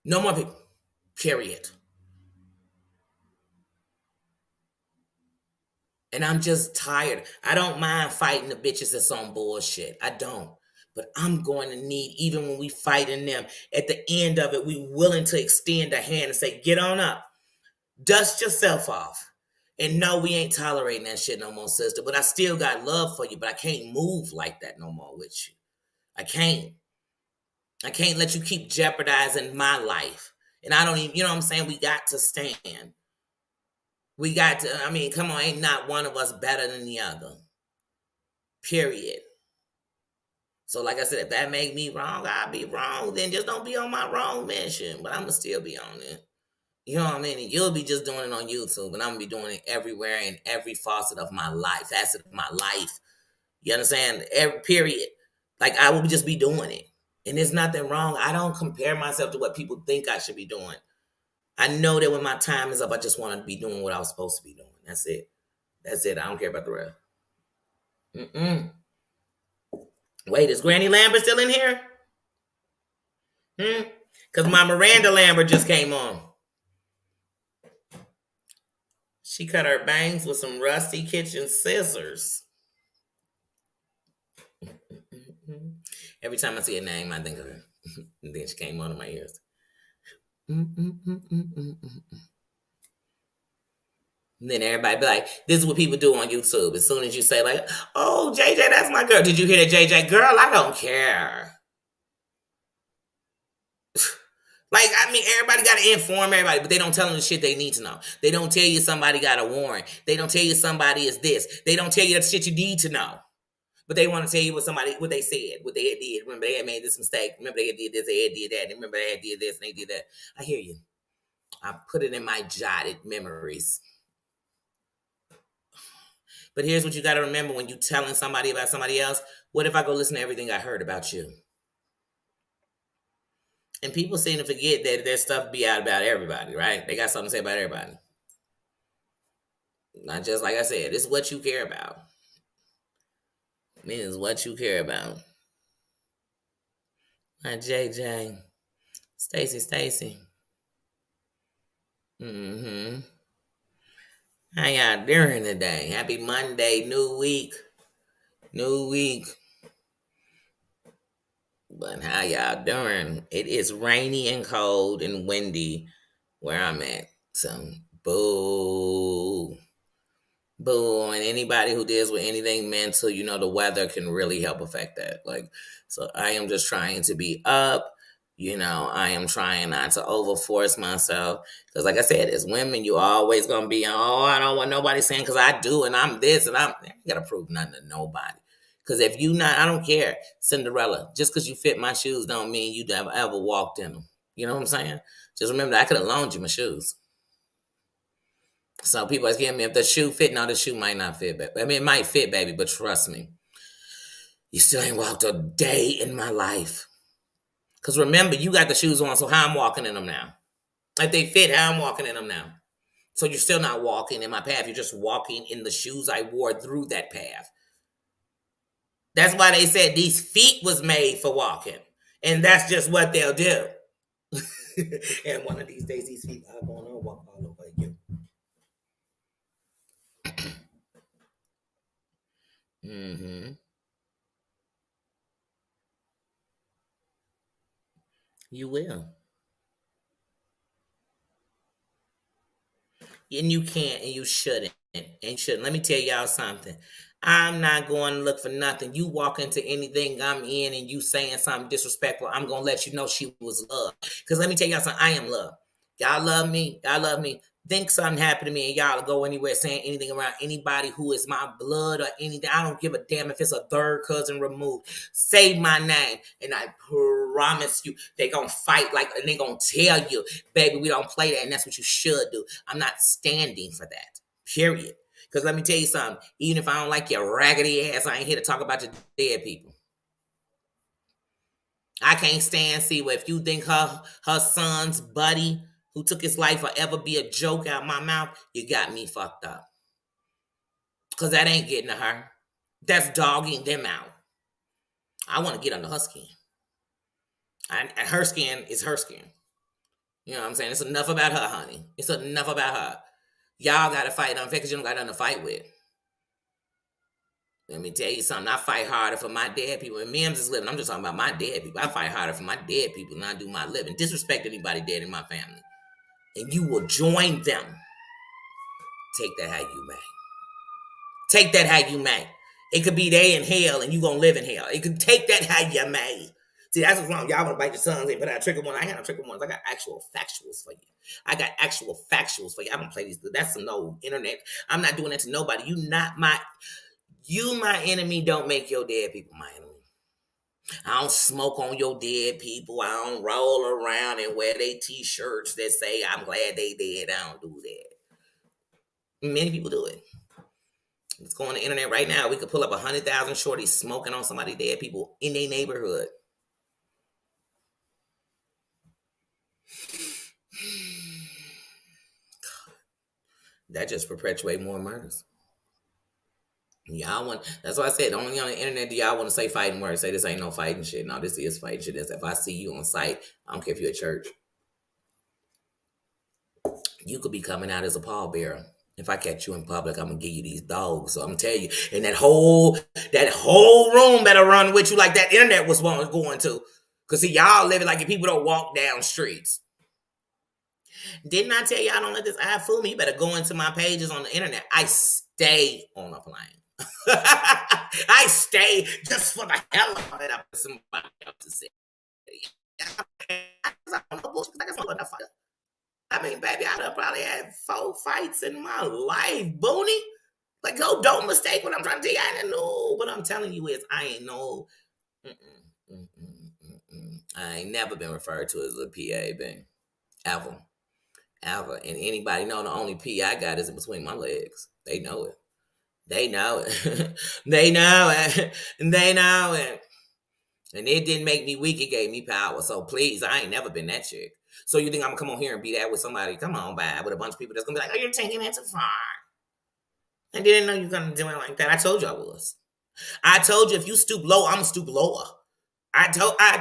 No more people. Period. And I'm just tired. I don't mind fighting the bitches that's on bullshit. I don't. But I'm going to need, even when we fighting them, at the end of it, we willing to extend a hand and say, get on up. Dust yourself off. And no, we ain't tolerating that shit no more, sister. But I still got love for you, but I can't move like that no more with you. I can't. I can't let you keep jeopardizing my life. And I don't even, you know what I'm saying? We got to stand. We got to, I mean, come on, ain't not one of us better than the other. Period. So like I said, if that make me wrong, I'll be wrong. Then just don't be on my wrong mission. But I'm going to still be on it. You know what I mean? And you'll be just doing it on YouTube. And I'm going to be doing it everywhere in every facet of my life. You understand? Every period. Like I will just be doing it. And there's nothing wrong. I don't compare myself to what people think I should be doing. I know that when my time is up, I just want to be doing what I was supposed to be doing. That's it. That's it. I don't care about the rest. Wait, is Granny Lambert still in here? Because my Miranda Lambert just came on. She cut her bangs with some rusty kitchen scissors. Every time I see a name, I think of her. And then she came on in my ears. And then everybody be like, this is what people do on YouTube. As soon as you say like, oh, JJ, that's my girl. Did you hear that, JJ? Girl, I don't care. Like, I mean, everybody got to inform everybody, but they don't tell them the shit they need to know. They don't tell you somebody got a warrant. They don't tell you somebody is this. They don't tell you the shit you need to know. But they want to tell you what they said, what they had did. Remember, they had made this mistake. Remember, they had did this, they had did that. Remember, they had did this, and they did that. I hear you. I put it in my jotted memories. But here's what you got to remember when you're telling somebody about somebody else. What if I go listen to everything I heard about you? And people seem to forget that their stuff be out about everybody, right? They got something to say about everybody. Not just like I said, it's what you care about. I mean, it's what you care about. My JJ. Stacy. How y'all doing today? Happy Monday, new week. But how y'all doing? It is rainy and cold and windy where I'm at. So, boo. And anybody who deals with anything mental, you know, the weather can really help affect that. Like, so I am just trying to be up, I am trying not to overforce myself. Because, like I said, as women, you always going to be, oh, I don't want nobody saying because I do and I'm this and I ain't got to prove nothing to nobody. Because if you not, I don't care, Cinderella, just because you fit my shoes don't mean you ever walked in them. You know what I'm saying? Just remember, I could have loaned you my shoes. So people asking me if the shoe fit. No, the shoe might not fit, baby. I mean, it might fit, baby, but trust me, you still ain't walked a day in my life. Because remember, you got the shoes on, so how I'm walking in them now? If they fit, how I'm walking in them now? So you're still not walking in my path. You're just walking in the shoes I wore through that path. That's why they said these feet was made for walking. And that's just what they'll do. And one of these days, these feet are going to walk all over you. Mm-hmm. You will. And you can't and you shouldn't. And you shouldn't. Let me tell y'all something. I'm not going to look for nothing. You walk into anything I'm in and you saying something disrespectful, I'm going to let you know she was loved. Because let me tell y'all something. I am loved. Y'all love me. Y'all love me. Think something happened to me and y'all go anywhere saying anything around anybody who is my blood or anything. I don't give a damn if it's a third cousin removed. Say my name and I promise you they gonna fight like and they gonna tell you, baby, we don't play that and that's what you should do. I'm not standing for that. Period. Because let me tell you something. Even if I don't like your raggedy ass, I ain't here to talk about your dead people. I can't stand see where if you think her son's buddy who took his life will ever be a joke out my mouth, you got me fucked up. Because that ain't getting to her. That's dogging them out. I want to get under her skin. And her skin is her skin. You know what I'm saying? It's enough about her, honey. It's enough about her. Y'all got to fight unfair because you don't got nothing to fight with. Let me tell you something. I fight harder for my dead people. And Mims is living. I'm just talking about my dead people. I fight harder for my dead people than I do my living. Disrespect anybody dead in my family. And you will join them. Take that how you may. Take that how you may. It could be they in hell and you gonna live in hell. It could take that how you may. See, that's what's wrong. Y'all wanna bite your tongues and put out a trigger one. I ain't got no trigger ones. I got actual factuals for you. I don't play these. That's some no internet. I'm not doing that to nobody. You my enemy. Don't make your dead people my enemy. I don't smoke on your dead people. I don't roll around and wear they t-shirts that say I'm glad they dead. I don't do that. Many people do it. Let's go on the internet right now. We could pull up 100,000 shorties smoking on somebody dead people in their neighborhood. That just perpetuate more murders. Y'all want, that's why I said, only on the internet do y'all want to say fighting words. Say this ain't no fighting shit. No, this is fighting shit. If I see you on site, I don't care if you're at church. You could be coming out as a pallbearer. If I catch you in public, I'm gonna give you these dogs. So I'm telling you, and that whole room better run with you like that internet was going to. Cause see, y'all living like people don't walk down streets. Didn't I tell y'all don't let this eye fool me? You better go into my pages on the internet. I stay on a plane. I stay just for the hell of it. Somebody else to say. I mean, baby, I done probably had 4 fights in my life, Booney. Like, don't mistake what I'm trying to tell you. I didn't know. What I'm telling you is, I ain't know. I ain't never been referred to as a PA, babe. Ever. And anybody know the only P I got is in between my legs. They know it. They know it. They know it. They know it. And it didn't make me weak. It gave me power. So please, I ain't never been that chick. So you think I'm gonna come on here and be that with somebody? Come on, bye. With a bunch of people that's gonna be like, oh, you're taking it too far. I didn't know you were gonna do it like that. I told you I was. I told you if you stoop low, I'm gonna stoop lower. I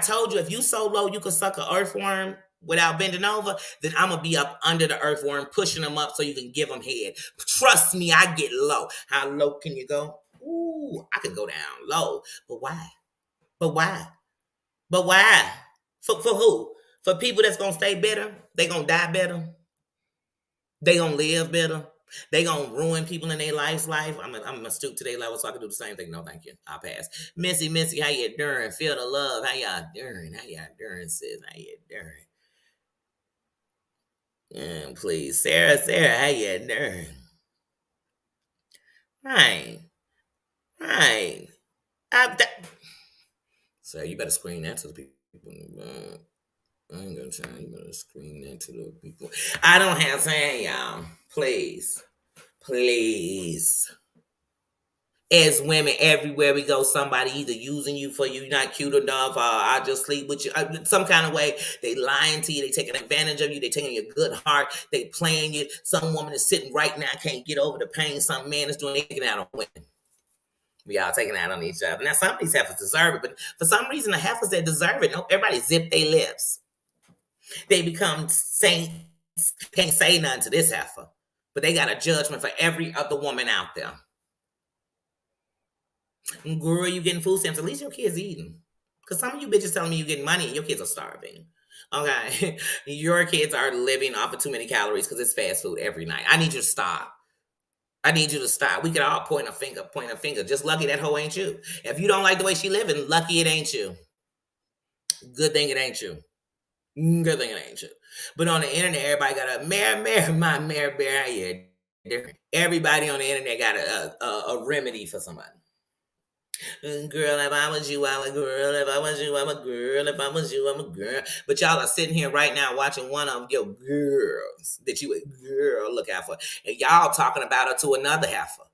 told you if you so low you could suck an earthworm without bending over, then I'm gonna be up under the earthworm, pushing them up so you can give them head. Trust me, I get low. How low can you go? Ooh, I can go down low. But why? But why? But why? For who? For people that's gonna stay better? They gonna die better? They gonna live better? They gonna ruin people in their life. I'm gonna stoop to their level so I can do the same thing. No, thank you. I'll pass. Missy, how you doing? Feel the love. How y'all doing? How y'all doing, sis? How you doing? Please, Sarah, how you doing? Right, right. So you better scream that to the people. I ain't gonna try. You better scream that to the people. I don't have time, y'all. Please, please. As women, everywhere we go, somebody either using you for you not cute enough, or I just sleep with you, some kind of way. They lying to you, they taking advantage of you, they taking your good heart, they playing you. Some woman is sitting right now, can't get over the pain some man is doing, they taking out on women. We all taking out on each other. Now some of these heifers deserve it, but for some reason the heifers that deserve it, no, everybody zip their lips. They become saints, can't say nothing to this heifer, but they got a judgment for every other woman out there. Girl, you getting food stamps. At least your kids eating. Because some of you bitches telling me you getting money and your kids are starving. Okay. Your kids are living off of too many calories because it's fast food every night. I need you to stop. I need you to stop. We can all point a finger. Just lucky that hoe ain't you. If you don't like the way she living, lucky it ain't you. Good thing it ain't you. Good thing it ain't you. But on the internet, everybody got a my mare bear. Yeah. Everybody on the internet got a remedy for somebody. Girl, if I was you, I'm a girl. If I was you, I'm a girl. If I was you, I'm a girl. But y'all are sitting here right now watching one of your girls that you a girl look out for. And y'all talking about her to another heifer.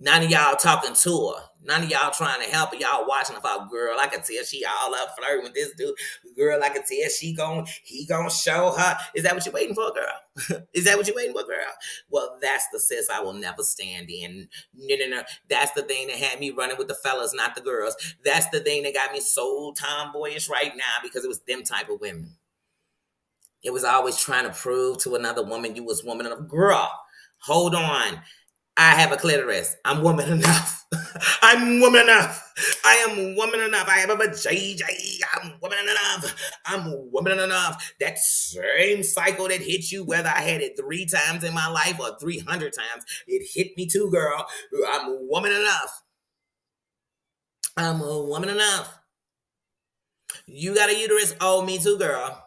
None of y'all talking to her. None of y'all trying to help her. Y'all watching her. About girl, I can tell she all up flirting with this dude. Girl, I can tell he gonna show her. Is that what you're waiting for, girl? Is that what you're waiting for, girl? Well, that's the sis I will never stand in. No. That's the thing that had me running with the fellas, not the girls. That's the thing that got me so tomboyish right now because it was them type of women. It was always trying to prove to another woman you was woman enough. Girl, hold on. I have a clitoris. I'm woman enough. I'm woman enough. I am woman enough. I have a vajayjay. I'm woman enough. I'm woman enough. That same cycle that hit you, whether I had it 3 times in my life or 300 times, it hit me too, girl. I'm woman enough. I'm a woman enough. You got a uterus? Oh, me too, girl.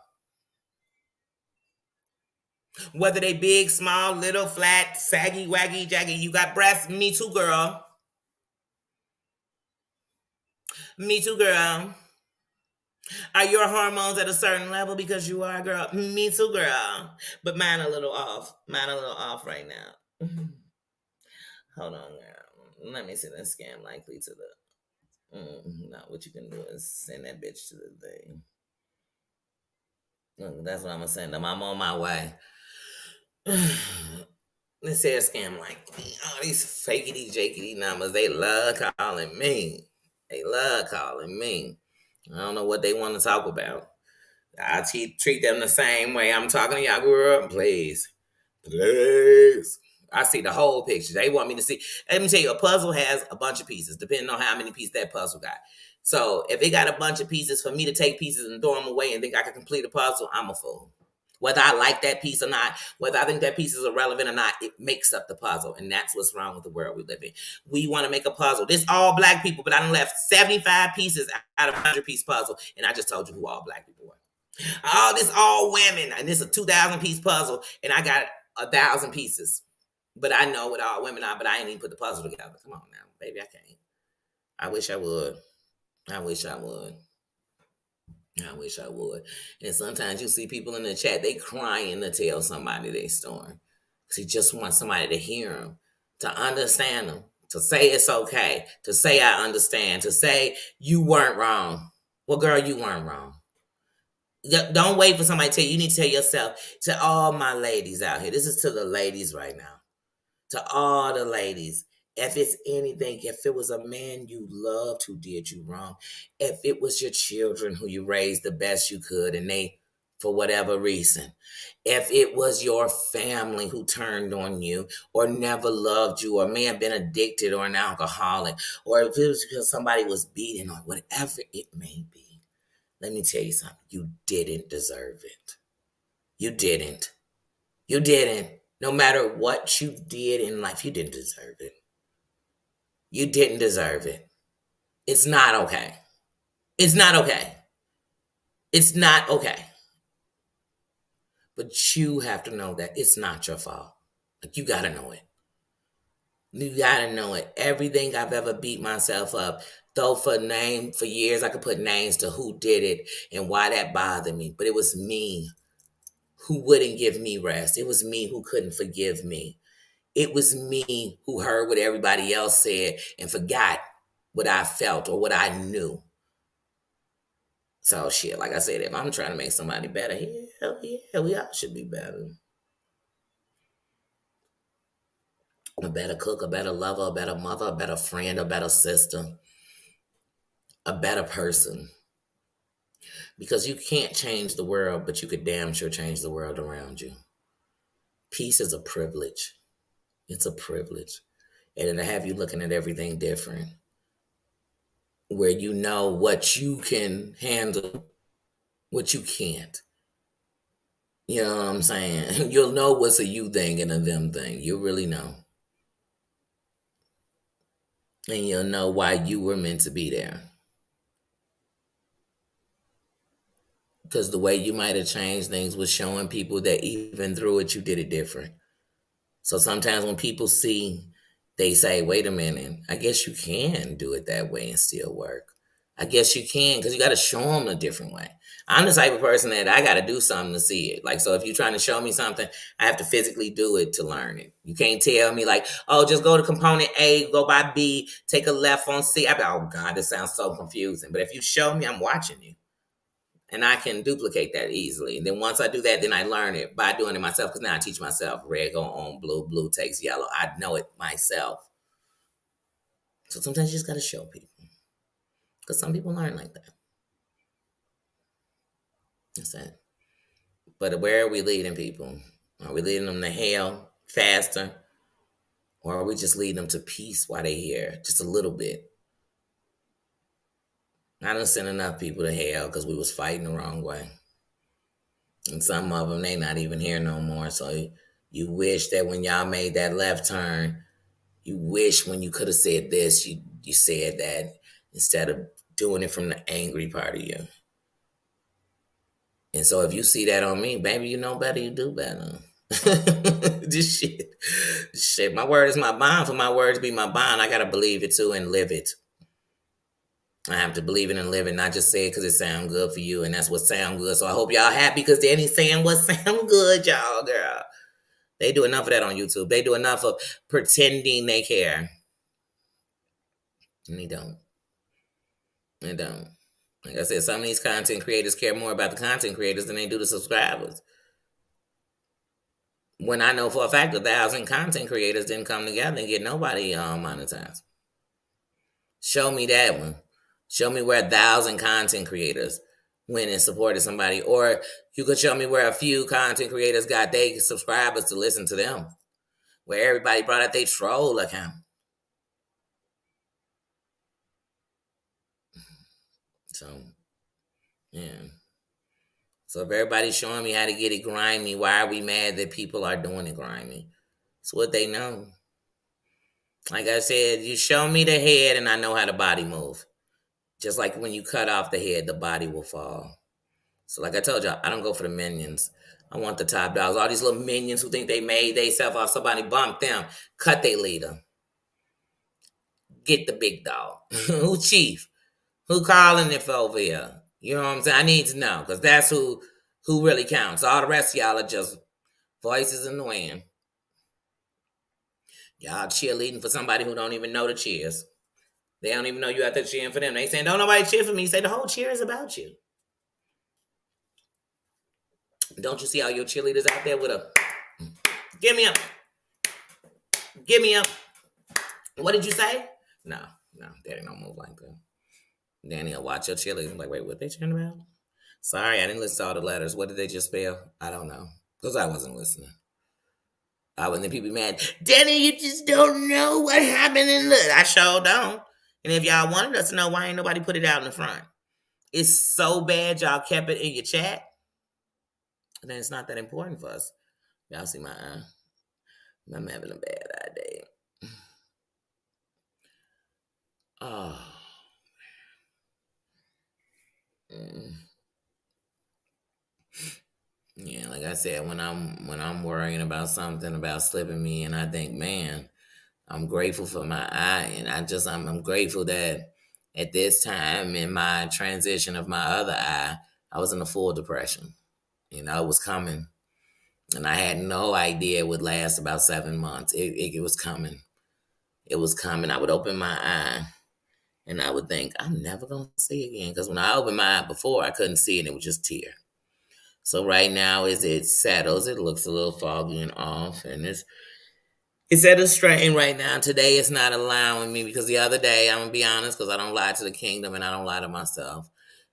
Whether they big, small, little, flat, saggy, waggy, jaggy, you got breasts? Me too, girl. Me too, girl. Are your hormones at a certain level because you are a girl? Me too, girl. But mine a little off. Mine a little off right now. Hold on, girl. Let me send that scam likely to the. No, what you can do is send that bitch to the thing. Look, that's what I'm gonna send them. I'm on my way. Let's say a scam likely. Oh, these fakety jakety numbers. They love calling me. They love calling me. I don't know what they want to talk about. I treat them the same way I'm talking to y'all, girl. Please. Please. I see the whole picture. They want me to see. Let me tell you, a puzzle has a bunch of pieces, depending on how many pieces that puzzle got. So if it got a bunch of pieces, for me to take pieces and throw them away and think I can complete a puzzle, I'm a fool. Whether I like that piece or not, whether I think that piece is irrelevant or not, it makes up the puzzle. And that's what's wrong with the world we live in. We want to make a puzzle. This all black people, but I done left 75 pieces out of a 100-piece puzzle. And I just told you who all black people were. All this all women, and this is a 2,000-piece puzzle, and I got 1,000 pieces. But I know what all women are, but I ain't even put the puzzle together. Come on now, baby, I can't. I wish I would. I wish I would. I wish I would. And sometimes you see people in the chat, they crying to tell somebody their story. Because he just wants somebody to hear them, to understand them, to say it's okay, to say I understand, to say you weren't wrong. Well, girl, you weren't wrong. Don't wait for somebody to tell you. You need to tell yourself. To all my ladies out here, this is to the ladies right now. To all the ladies, if it's anything, if it was a man you loved who did you wrong, if it was your children who you raised the best you could and they, for whatever reason, if it was your family who turned on you or never loved you or may have been addicted or an alcoholic, or if it was because somebody was beaten or whatever it may be. Let me tell you something. You didn't deserve it. You didn't. You didn't. No matter what you did in life, you didn't deserve it. You didn't deserve it. It's not okay. It's not okay. It's not okay. But you have to know that it's not your fault. Like, you gotta know it. You gotta know it. Everything I've ever beat myself up, though for years I could put names to who did it and why that bothered me. But it was me who wouldn't give me rest. It was me who couldn't forgive me. It was me who heard what everybody else said and forgot what I felt or what I knew. So shit, like I said, if I'm trying to make somebody better, hell yeah, we all should be better. A better cook, a better lover, a better mother, a better friend, a better sister, a better person. Because you can't change the world, but you could damn sure change the world around you. Peace is a privilege. It's a privilege. And it'll have you looking at everything different. Where you know what you can handle, what you can't. You know what I'm saying? You'll know what's a you thing and a them thing. You'll really know. And you'll know why you were meant to be there. Because the way you might have changed things was showing people that even through it, you did it different. So sometimes when people see, they say, wait a minute, I guess you can do it that way and still work. I guess you can, because you got to show them a different way. I'm the type of person that I got to do something to see it. Like, so if you're trying to show me something, I have to physically do it to learn it. You can't tell me like, oh, just go to component A, go by B, take a left on C. I be, oh God, this sounds so confusing. But if you show me, I'm watching you. And I can duplicate that easily. And then once I do that, then I learn it by doing it myself. Because now I teach myself. Red go on blue, blue takes yellow. I know it myself. So sometimes you just got to show people. Because some people learn like that. That's it. But where are we leading people? Are we leading them to hell faster? Or are we just leading them to peace while they're here? Just a little bit. I done sent enough people to hell because we was fighting the wrong way. And some of them, they not even here no more. So you wish that when y'all made that left turn, you wish when you could have said this, you said that instead of doing it from the angry part of you. And so if you see that on me, baby, you know better, you do better. This shit. My word is my bond. For my word to be my bond, I gotta believe it too and live it. I have to believe it and live it, not just say it because it sounds good for you, and that's what sounds good. So I hope y'all happy because Danny's saying what sounds good, y'all, girl. They do enough of that on YouTube. They do enough of pretending they care. And they don't. They don't. Like I said, some of these content creators care more about the content creators than they do the subscribers. When I know for a fact 1,000 content creators didn't come together and get nobody monetized. Show me that one. Show me where 1,000 content creators went and supported somebody. Or you could show me where a few content creators got their subscribers to listen to them. Where everybody brought out their troll account. So, yeah. So if everybody's showing me how to get it grimy, why are we mad that people are doing it grimy? It's what they know. Like I said, you show me the head and I know how the body move. Just like when you cut off the head, the body will fall. So like I told y'all, I don't go for the minions. I want the top dogs. All these little minions who think they made themselves off somebody, bump them. Cut their leader. Get the big dog. Who chief? Who calling it for over here? You know what I'm saying? I need to know because that's who really counts. All the rest of y'all are just voices in the wind. Y'all cheerleading for somebody who don't even know the cheers. They don't even know you out there cheering for them. They saying, don't nobody cheer for me. Say the whole cheer is about you. Don't you see all your cheerleaders out there with a, give me up. Give me up. What did you say? No, Daddy don't move like that. Danny will watch your cheerleaders and be like, wait, what they cheering about? Sorry, I didn't listen to all the letters. What did they just spell? I don't know. Because I wasn't listening. I wouldn't people be mad. Danny, you just don't know what happened in the. I sure don't. And if y'all wanted us to know, why ain't nobody put it out in the front? It's so bad y'all kept it in your chat. And then it's not that important for us. Y'all see my eye? I'm having a bad eye day. Oh. Mm. Yeah, like I said, when I'm worrying about something about slipping me, and I think, man, I'm grateful for my eye, and I'm grateful that at this time in my transition of my other eye, I was in a full depression. It was coming, and I had no idea it would last about 7 months. It was coming. It was coming. I would open my eye, and I would think, I'm never gonna see again. Because when I opened my eye before, I couldn't see it; it was just tear. So right now, as it settles, it looks a little foggy and off, and it's at a strain right now. Today it's not allowing me because the other day, I'm gonna be honest, because I don't lie to the kingdom and I don't lie to myself.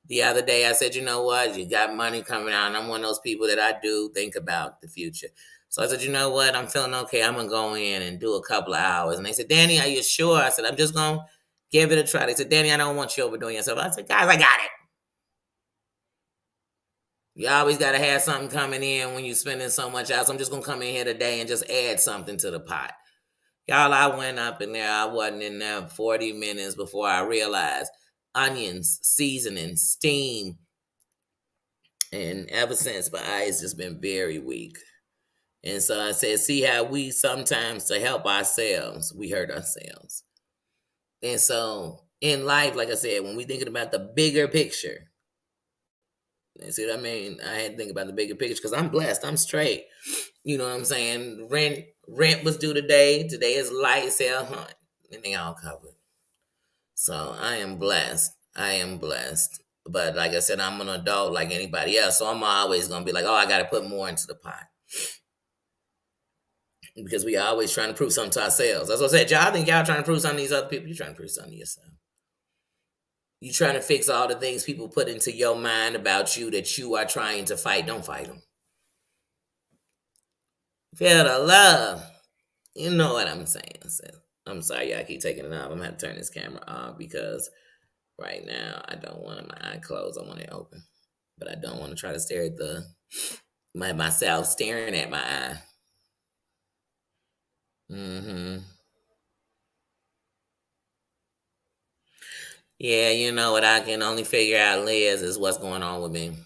The other day I said, you know what? You got money coming out, and I'm one of those people that I do think about the future. So I said, you know what? I'm feeling okay. I'm gonna go in and do a couple of hours. And they said, Danny, are you sure? I said, I'm just gonna give it a try. They said, Danny, I don't want you overdoing yourself. I said, guys, I got it. You always got to have something coming in when you're spending so much out. So I'm just going to come in here today and just add something to the pot. Y'all, I went up in there. I wasn't in there 40 minutes before I realized onions, seasoning, steam. And ever since, my eye has just been very weak. And so I said, see how we sometimes, to help ourselves, we hurt ourselves. And so in life, like I said, when we thinking about the bigger picture, you see what I mean? I had to think about the bigger picture because I'm blessed. I'm straight. You know what I'm saying? Rent was due today. Today is light sale hunt. And they all covered. So I am blessed. I am blessed. But like I said, I'm an adult like anybody else. So I'm always gonna be like, oh, I gotta put more into the pot. Because we always trying to prove something to ourselves. That's what I said. Y'all think y'all trying to prove something to these other people. You're trying to prove something to yourself. You trying to fix all the things people put into your mind about you that you are trying to fight. Don't fight them. Feel the love. You know what I'm saying. So, I'm sorry, y'all keep taking it off. I'm gonna have to turn this camera off because right now I don't want my eye closed. I want it open, but I don't want to try to stare at myself staring at my eye. Mm-hmm. Yeah, you know what I can only figure out, Liz, is what's going on with me.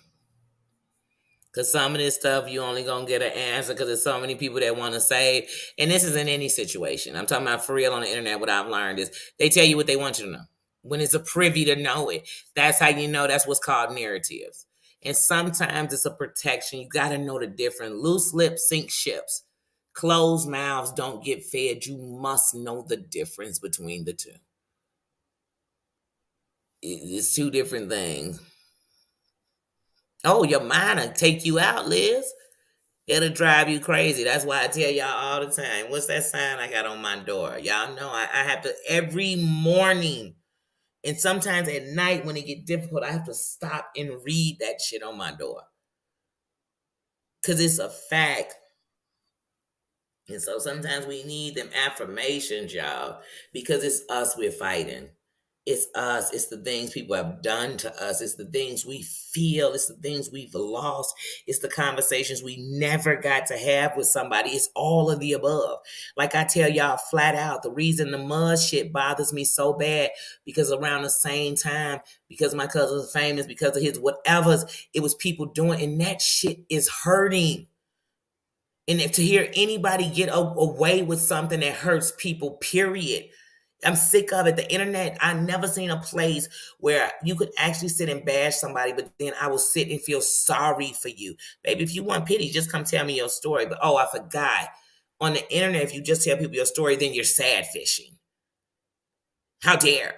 Cause some of this stuff you only gonna get an answer because there's so many people that want to save. And this is in any situation. I'm talking about for real on the internet. What I've learned is they tell you what they want you to know. When it's a privy to know it, that's how you know. That's what's called narratives. And sometimes it's a protection. You got to know the difference. Loose lips sink ships. Closed mouths don't get fed. You must know the difference between the two. It's two different things. Oh, your mind will take you out, Liz. It'll drive you crazy. That's why I tell y'all all the time. What's that sign I got on my door? Y'all know I have to every morning, and sometimes at night when it get difficult, I have to stop and read that shit on my door. Cause it's a fact. And so sometimes we need them affirmations, y'all, because it's us we're fighting. It's us. It's the things people have done to us. It's the things we feel. It's the things we've lost. It's the conversations we never got to have with somebody. It's all of the above. Like I tell y'all flat out, the reason the mud shit bothers me so bad, because around the same time, because my cousin was famous, because of his whatevers, it was people doing, and that shit is hurting. And if to hear anybody get away with something that hurts people, period. I'm sick of it. The internet, I never seen a place where you could actually sit and bash somebody, but then I will sit and feel sorry for you. Baby, if you want pity, just come tell me your story. But oh, I forgot. On the internet, if you just tell people your story, then you're sad fishing. How dare.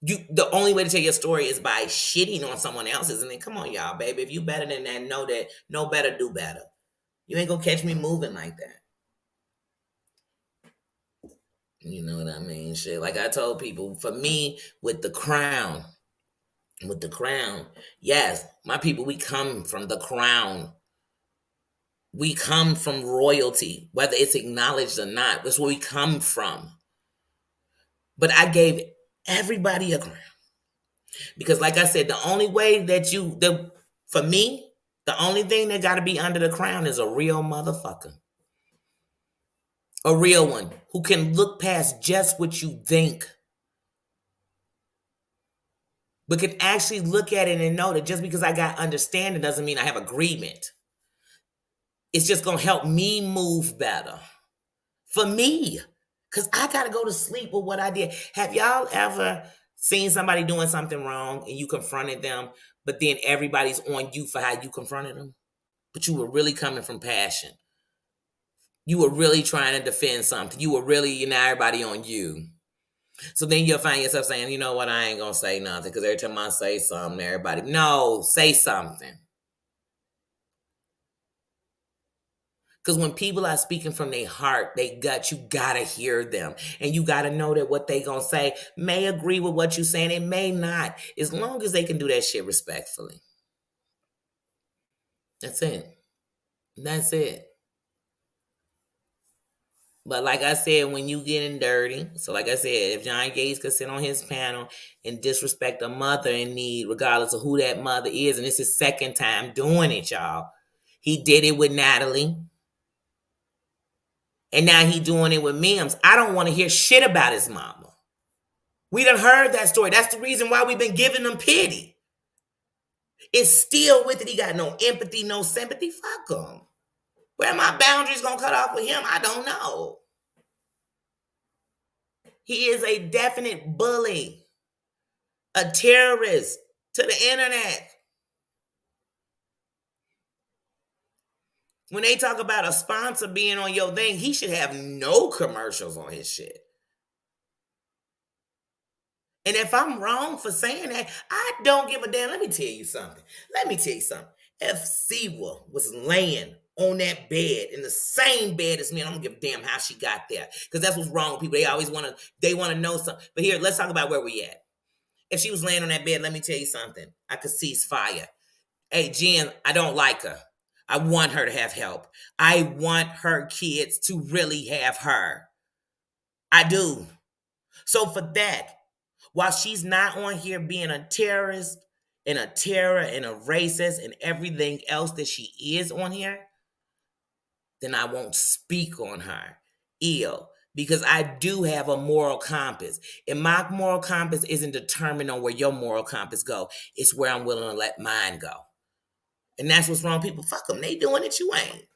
The only way to tell your story is by shitting on someone else's. And then come on, y'all, baby. If you better than that, know better, do better. You ain't gonna catch me moving like that. You know what I mean? Shit. Like I told people, for me, with the crown, yes, my people, we come from the crown. We come from royalty, whether it's acknowledged or not. That's where we come from. But I gave everybody a crown. Because like I said, the only way that for me, the only thing that gotta be under the crown is a real motherfucker. A real one who can look past just what you think, but can actually look at it and know that just because I got understanding doesn't mean I have agreement. It's just going to help me move better for me, because I got to go to sleep with what I did. Have y'all ever seen somebody doing something wrong and you confronted them, but then everybody's on you for how you confronted them? But you were really coming from passion. You were really trying to defend something. You were really, everybody on you. So then you'll find yourself saying, you know what, I ain't going to say nothing because every time I say something, everybody, no, say something. Because when people are speaking from their heart, they gut, you got to hear them. And you got to know that what they going to say may agree with what you're saying. It may not, as long as they can do that shit respectfully. That's it. That's it. But like I said, when you getting dirty, so like I said, if John Gates could sit on his panel and disrespect a mother in need, regardless of who that mother is, and it's his second time doing it, y'all. He did it with Natalie. And now he doing it with Mims. I don't want to hear shit about his mama. We done heard that story. That's the reason why we've been giving him pity. It's still with it. He got no empathy, no sympathy. Fuck him. Where my boundaries gonna cut off with him, I don't know. He is a definite bully, a terrorist to the internet. When they talk about a sponsor being on your thing, he should have no commercials on his shit. And if I'm wrong for saying that, I don't give a damn. Let me tell you something. If Siwa was laying on that bed, in the same bed as me, I don't give a damn how she got there. Because that's what's wrong with people. They always want to know something. But here, let's talk about where we at. If she was laying on that bed, let me tell you something. I could cease fire. Hey, Jen, I don't like her. I want her to have help. I want her kids to really have her. I do. So for that, while she's not on here being a terrorist and a terror and a racist and everything else that she is on here, then I won't speak on her ill, because I do have a moral compass. And my moral compass isn't determined on where your moral compass go. It's where I'm willing to let mine go. And that's what's wrong. People, fuck them. They doing it, you ain't.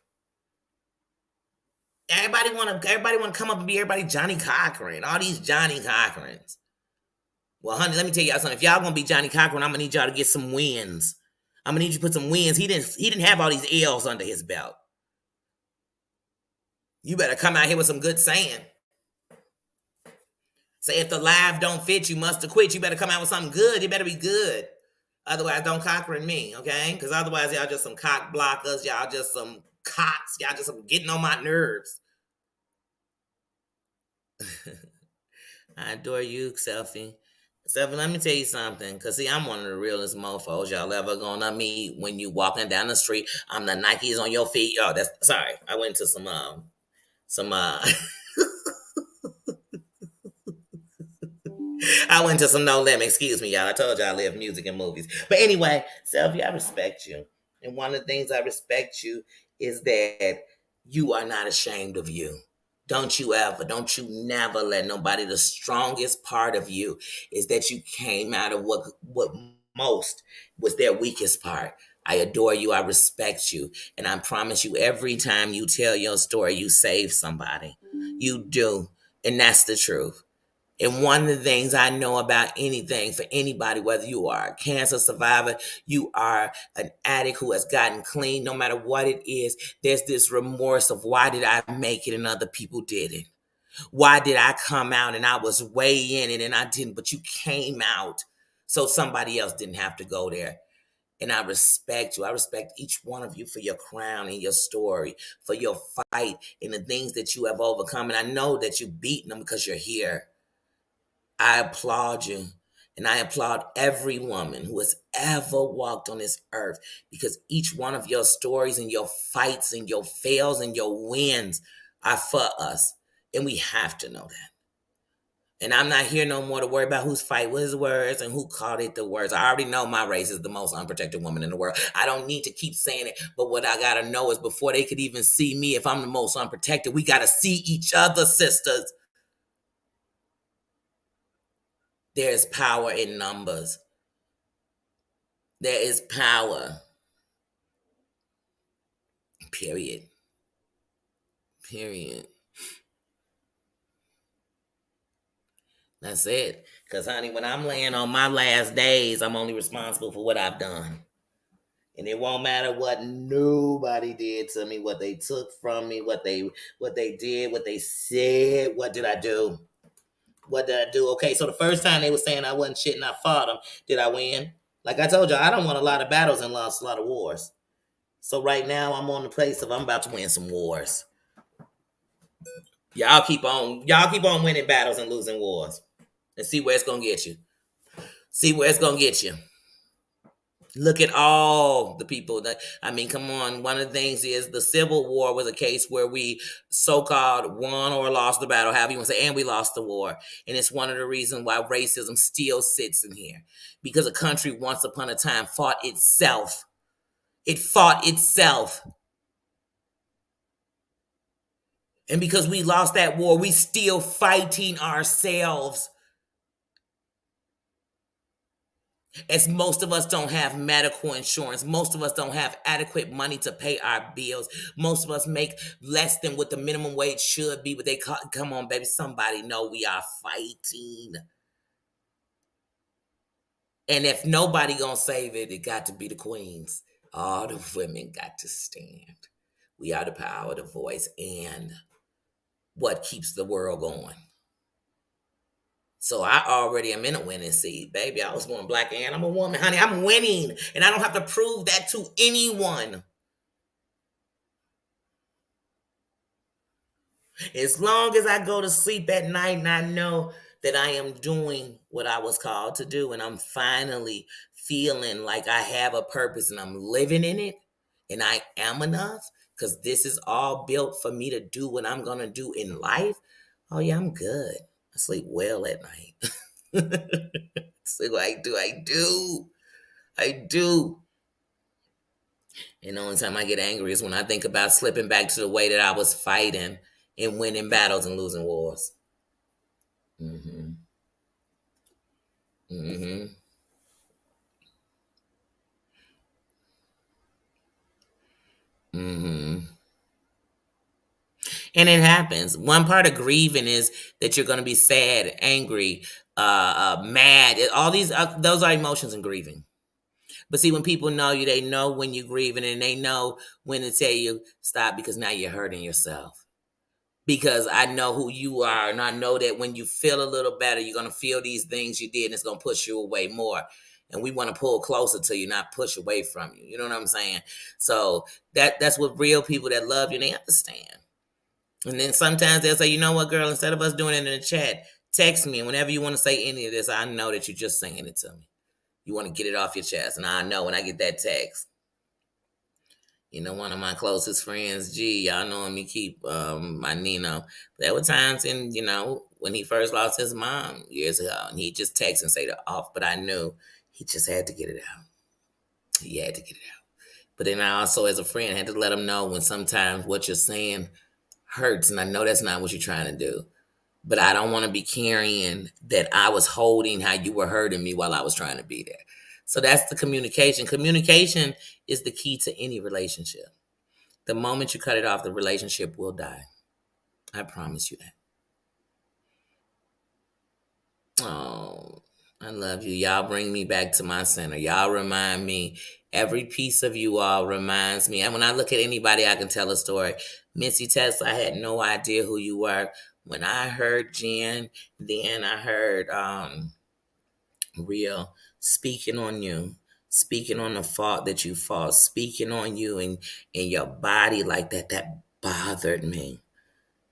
Everybody want to come up and be everybody Johnny Cochran. All these Johnny Cochrans. Well, honey, let me tell y'all something. If y'all gonna be Johnny Cochran, I'm gonna need y'all to get some wins. I'm gonna need you to put some wins. He didn't have all these L's under his belt. You better come out here with some good saying. Say if the live don't fit, you must have quit. You better come out with something good. It better be good. Otherwise, don't Cochran me, okay? Because otherwise, y'all just some cock blockers. Y'all just some cocks. Y'all just some getting on my nerves. I adore you, Selfie. Selfie, let me tell you something. Because, see, I'm one of the realest mofos y'all ever gonna meet when you walking down the street. I'm the Nikes on your feet. Oh, that's... Sorry. I went to some I went to some No Limit. Excuse me, y'all. I told y'all I live music and movies. But anyway, Selfie, I respect you. And one of the things I respect you is that you are not ashamed of you. Don't you never let nobody, the strongest part of you is that you came out of what most was their weakest part. I adore you. I respect you. And I promise you, every time you tell your story, you save somebody. You do. And that's the truth. And one of the things I know about anything for anybody, whether you are a cancer survivor, you are an addict who has gotten clean, no matter what it is, there's this remorse of why did I make it and other people didn't? Why did I come out and I was way in it and I didn't, but you came out so somebody else didn't have to go there. And I respect you. I respect each one of you for your crown and your story, for your fight and the things that you have overcome. And I know that you've beaten them because you're here. I applaud you. And I applaud every woman who has ever walked on this earth, because each one of your stories and your fights and your fails and your wins are for us. And we have to know that. And I'm not here no more to worry about whose fight was words and who called it the words. I already know my race is the most unprotected woman in the world. I don't need to keep saying it. But what I got to know is before they could even see me, if I'm the most unprotected, we got to see each other, sisters. There's power in numbers. There is power. Period. Period. That's it. Because, honey, when I'm laying on my last days, I'm only responsible for what I've done. And it won't matter what nobody did to me, what they took from me, what they did, what they said. What did I do? What did I do? Okay, so the first time they were saying I wasn't shit and I fought them, did I win? Like I told you, I don't want a lot of battles and lost a lot of wars. So right now I'm on the place of I'm about to win some wars. Y'all keep on winning battles and losing wars. And see where it's gonna get you. See where it's gonna get you. Look at all the people that, I mean, come on. One of the things is the Civil War was a case where we so-called won or lost the battle, however you want to say, and we lost the war. And it's one of the reasons why racism still sits in here. Because a country once upon a time fought itself. It fought itself. And because we lost that war, we still fighting ourselves. As most of us don't have medical insurance. Most of us don't have adequate money to pay our bills. Most of us make less than what the minimum wage should be. But they come on, baby, somebody know we are fighting. And if nobody gonna save it, it got to be the queens. All the women got to stand. We are the power, the voice, and what keeps the world going. So I already am in a winning seat, baby. I was born black and I'm a woman, honey. I'm winning, and I don't have to prove that to anyone. As long as I go to sleep at night and I know that I am doing what I was called to do, and I'm finally feeling like I have a purpose and I'm living in it, and I am enough, because this is all built for me to do what I'm going to do in life. Oh, yeah, I'm good. I sleep well at night. So I do. I do. And the only time I get angry is when I think about slipping back to the way that I was fighting and winning battles and losing wars. Mm-hmm. Mm-hmm. Mm-hmm. And it happens. One part of grieving is that you're going to be sad, angry, mad. All these, those are emotions in grieving. But see, when people know you, they know when you're grieving and they know when to tell you stop, because now you're hurting yourself. Because I know who you are, and I know that when you feel a little better, you're gonna feel these things you did, and it's gonna push you away more. And we want to pull closer to you, not push away from you. You know what I'm saying? So that's what real people that love you, they understand. And then sometimes they'll say, you know what, girl, instead of us doing it in the chat, text me. And whenever you want to say any of this, I know that you're just saying it to me. You want to get it off your chest. And I know when I get that text. You know, one of my closest friends, G, y'all know him, he keep my Nino. There were times in, when he first lost his mom years ago, and he just text and say the off, but I knew he just had to get it out. He had to get it out. But then I also, as a friend, had to let him know when sometimes what you're saying hurts, and I know that's not what you're trying to do. But I don't want to be carrying that I was holding how you were hurting me while I was trying to be there. So that's the communication. Communication is the key to any relationship. The moment you cut it off, the relationship will die. I promise you that. Oh, I love you. Y'all bring me back to my center. Y'all remind me. Every piece of you all reminds me. And when I look at anybody, I can tell a story. Missy Tess, I had no idea who you were. When I heard Jen, then I heard Real speaking on you, speaking on the fault that you fought, speaking on you and your body like that. That bothered me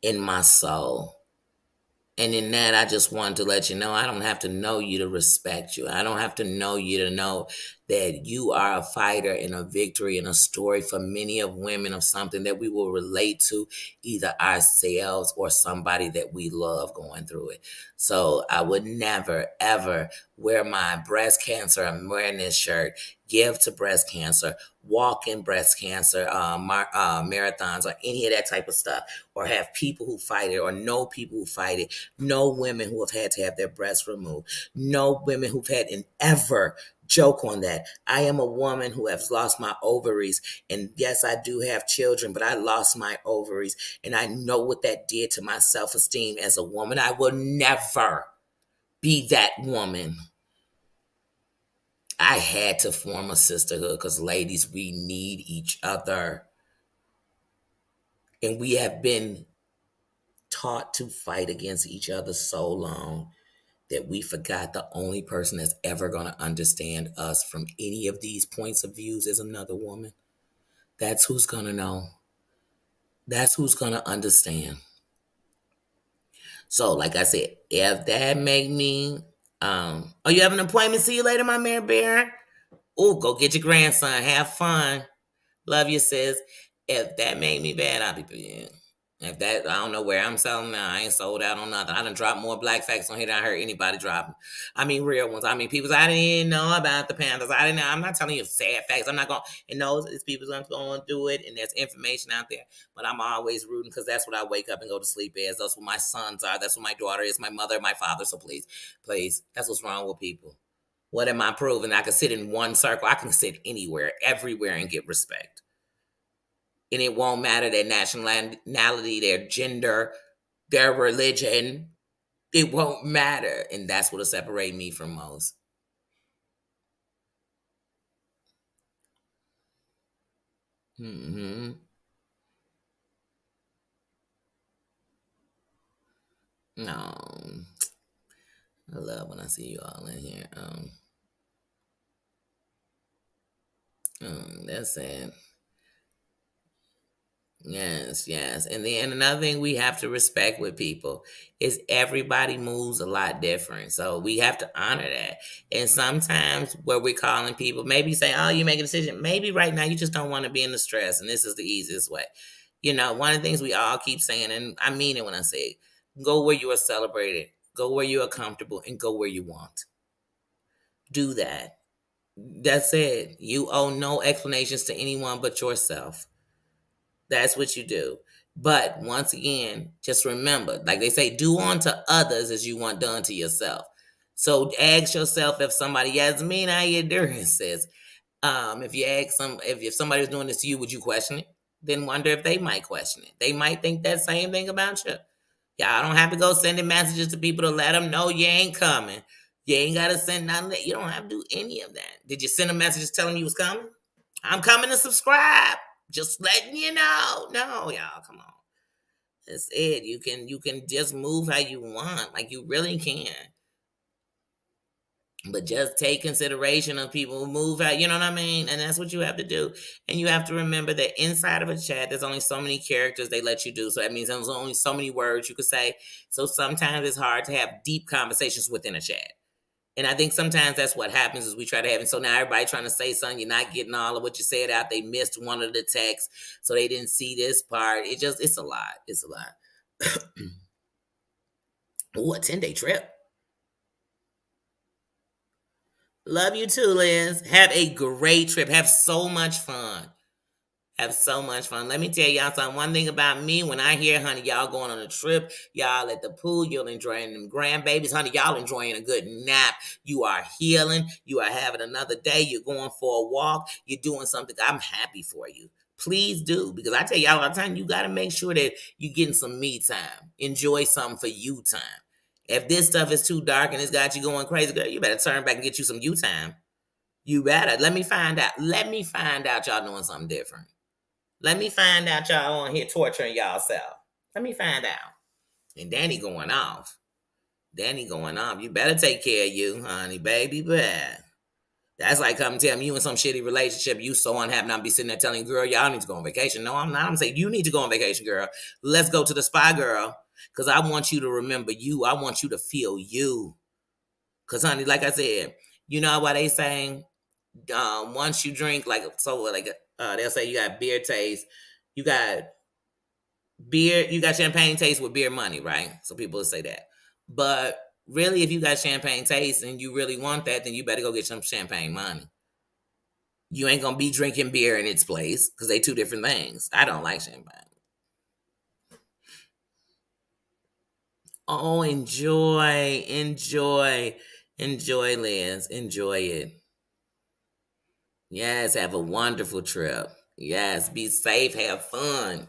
in my soul. And in that, I just wanted to let you know I don't have to know you to respect you. I don't have to know you to know that you are a fighter and a victory and a story for many of women of something that we will relate to, either ourselves or somebody that we love going through it. So I would never, ever wear my breast cancer. I'm wearing this shirt. Give to breast cancer, walk in breast cancer marathons, or any of that type of stuff, or have people who fight it, or know people who fight it. Know women who have had to have their breasts removed. Know women who've had and ever joke on that. I am a woman who has lost my ovaries, and yes, I do have children, but I lost my ovaries, and I know what that did to my self-esteem as a woman. I will never be that woman. I had to form a sisterhood because, ladies, we need each other. And we have been taught to fight against each other so long that we forgot the only person that's ever going to understand us from any of these points of views is another woman. That's who's going to know. That's who's going to understand. So, like I said, if that make me, oh, you have an appointment? See you later, my Mary Bear. Oh, go get your grandson. Have fun. Love you, sis. If that made me bad, I'll be bad. If that, I don't know where I'm selling now. I ain't sold out on nothing. I done dropped more black facts on here than I heard anybody drop. I mean, real ones. I mean, people I didn't even know about the Panthers. I didn't know. I'm not telling you sad facts. I'm not going, and those is people's going to do it, and there's information out there. But I'm always rooting because that's what I wake up and go to sleep as. That's what my sons are. That's what my daughter is, my mother, my father. So please, please, that's what's wrong with people. What am I proving? I can sit in one circle. I can sit anywhere, everywhere, and get respect. And it won't matter their nationality, their gender, their religion. It won't matter. And that's what'll separate me from most. Mm-hmm. No. I love when I see you all in here. That's it. Yes, yes. And then another thing we have to respect with people is everybody moves a lot different. So we have to honor that. And sometimes where we're calling people, maybe say, oh, you make a decision. Maybe right now you just don't want to be in the stress. And this is the easiest way. You know, one of the things we all keep saying, and I mean it when I say it, go where you are celebrated, go where you are comfortable, and go where you want. Do that. That's it. You owe no explanations to anyone but yourself. That's what you do. But once again, just remember, like they say, do unto others as you want done to yourself. So ask yourself if somebody, Yasmin, how you doing, sis? If you ask if somebody was doing this to you, would you question it? Then wonder if they might question it. They might think that same thing about you. Y'all don't have to go sending messages to people to let them know you ain't coming. You ain't got to send nothing. You don't have to do any of that. Did you send a message telling you was coming? I'm coming to subscribe. Just letting you know. No, y'all, come on. That's it. You can just move how you want. Like you really can. But just take consideration of people who move out, you know what I mean? And that's what you have to do. And you have to remember that inside of a chat, there's only so many characters they let you do. So that means there's only so many words you could say. So sometimes it's hard to have deep conversations within a chat. And I think sometimes that's what happens is we try to have it. So now everybody trying to say something, you're not getting all of what you said out. They missed one of the texts, so they didn't see this part. It's a lot. It's a lot. Ooh, a 10-day trip. Love you too, Liz. Have a great trip. Have so much fun. Have so much fun. Let me tell y'all something. One thing about me, when I hear, honey, y'all going on a trip, y'all at the pool, you're enjoying them grandbabies, honey, y'all enjoying a good nap. You are healing. You are having another day. You're going for a walk. You're doing something. I'm happy for you. Please do. Because I tell y'all all the time, you got to make sure that you're getting some me time. Enjoy something for you time. If this stuff is too dark and it's got you going crazy, girl, you better turn back and get you some you time. You better. Let me find out. Let me find out y'all doing something different. Let me find out y'all on here torturing y'all self. Let me find out. And Danny going off. Danny going off. You better take care of you, honey, baby. But that's like come tell me you in some shitty relationship. You so unhappy. And I'll be sitting there telling you, girl, y'all need to go on vacation. No, I'm not. I'm saying you need to go on vacation, girl. Let's go to the spa, girl. Because I want you to remember you. I want you to feel you. Because, honey, like I said, you know why they saying Once you drink they'll say you got beer taste, you got you got champagne taste with beer money, right? So people will say that. But really, if you got champagne taste and you really want that, then you better go get some champagne money. You ain't gonna be drinking beer in its place because they two different things. I don't like champagne. Oh, enjoy, Liz. Enjoy it. Yes, have a wonderful trip. Yes, be safe, have fun.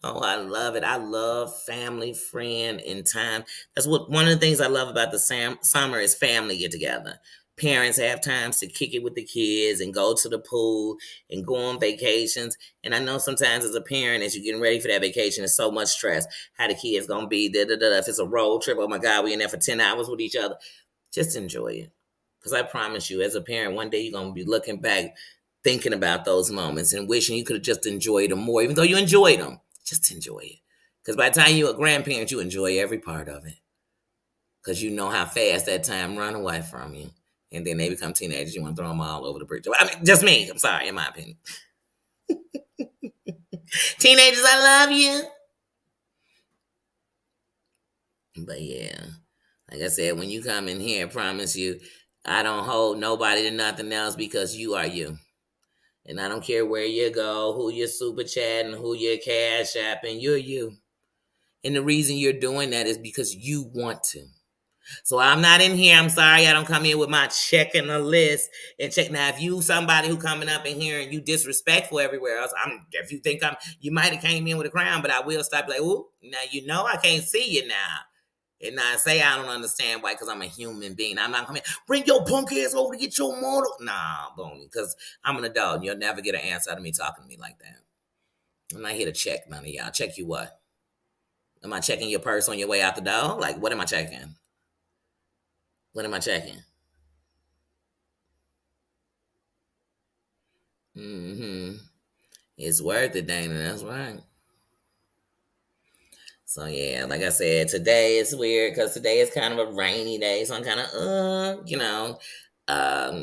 Oh, I love it. I love family, friend, and time. That's what one of the things I love about the summer is family get together. Parents have times to kick it with the kids and go to the pool and go on vacations. And I know sometimes as a parent, as you're getting ready for that vacation, it's so much stress. How the kids gonna be? Da da da. If it's a road trip, oh my God, we in there for 10 hours with each other. Just enjoy it, because I promise you, as a parent, one day you're gonna be looking back, thinking about those moments and wishing you could have just enjoyed them more, even though you enjoyed them. Just enjoy it. Because by the time you're a grandparent, you enjoy every part of it. Because you know how fast that time run away from you. And then they become teenagers. You want to throw them all over the bridge. I mean, just me. I'm sorry, in my opinion. Teenagers, I love you. But yeah, like I said, when you come in here, I promise you, I don't hold nobody to nothing else because you are you. And I don't care where you go, who you're super chatting, who you're cash apping, you're you. And the reason you're doing that is because you want to. So I'm not in here. I'm sorry I don't come in with my checking a list and check. Now, if you somebody who coming up in here and you disrespectful everywhere else, if you think you might have came in with a crown, but I will stop like, ooh, now you know I can't see you now. And I say I don't understand why, because I'm a human being. I'm not coming, bring your punk ass over to get your model. Nah, Boney, because I'm an adult and you'll never get an answer out of me talking to me like that. I'm not here to check none of y'all. Check you what? Am I checking your purse on your way out the door? Like, what am I checking? What am I checking? Mm-hmm. It's worth it, Dana. That's right. So yeah, like I said, today is weird because today is kind of a rainy day. So I'm kind of,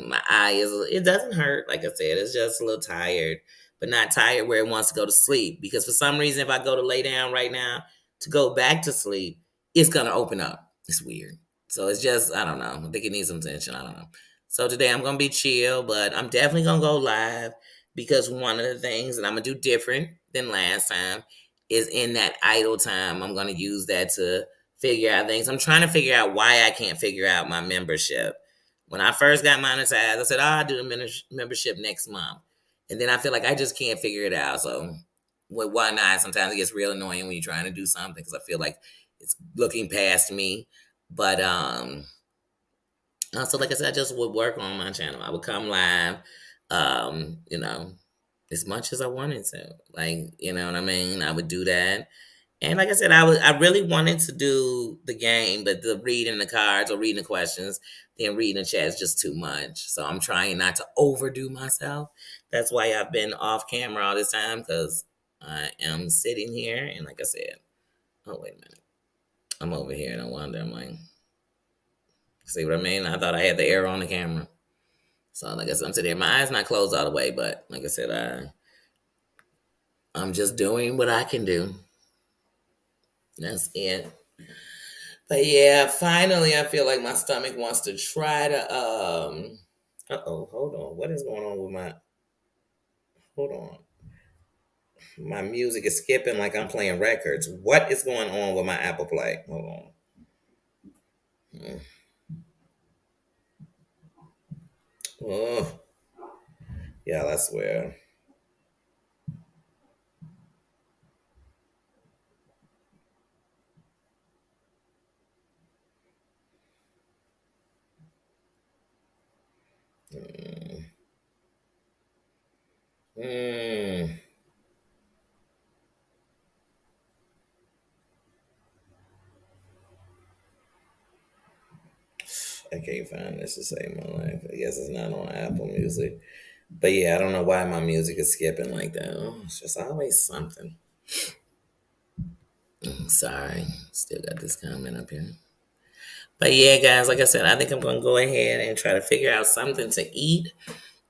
my eye it doesn't hurt. Like I said, it's just a little tired, but not tired where it wants to go to sleep. Because for some reason, if I go to lay down right now to go back to sleep, it's gonna open up. It's weird. So it's just, I don't know. I think it needs some attention. I don't know. So today I'm gonna be chill, but I'm definitely gonna go live because one of the things that I'm gonna do different than last time is in that idle time. I'm gonna use that to figure out things. I'm trying to figure out why I can't figure out my membership. When I first got monetized, I said, "Oh, I'll do the membership next month," and then I feel like I just can't figure it out. So, with why not? Sometimes it gets real annoying when you're trying to do something because I feel like it's looking past me. But so like I said, I just would work on my channel. I would come live, you know, as much as I wanted to. Like, you know what I mean? I would do that. And like I said, I really wanted to do the game, but the reading the cards or reading the questions, then reading the chat is just too much. So I'm trying not to overdo myself. That's why I've been off camera all this time, because I am sitting here and like I said, oh wait a minute. I'm over here and I wonder, I'm like, see what I mean? I thought I had the arrow on the camera. So like I said, I'm sitting here. My eyes not closed all the way, but like I said, I'm just doing what I can do. That's it. But yeah, finally I feel like my stomach wants to try to hold on. What is going on with my hold on. My music is skipping like I'm playing records. What is going on with my Apple Play? Hold on. Mm. Oh, yeah, I swear. Mm. Mm. I can't find this to save my life. I guess it's not on Apple Music. But yeah, I don't know why my music is skipping like that. Oh, it's just always something. Sorry. Still got this comment up here. But yeah, guys, like I said, I think I'm going to go ahead and try to figure out something to eat.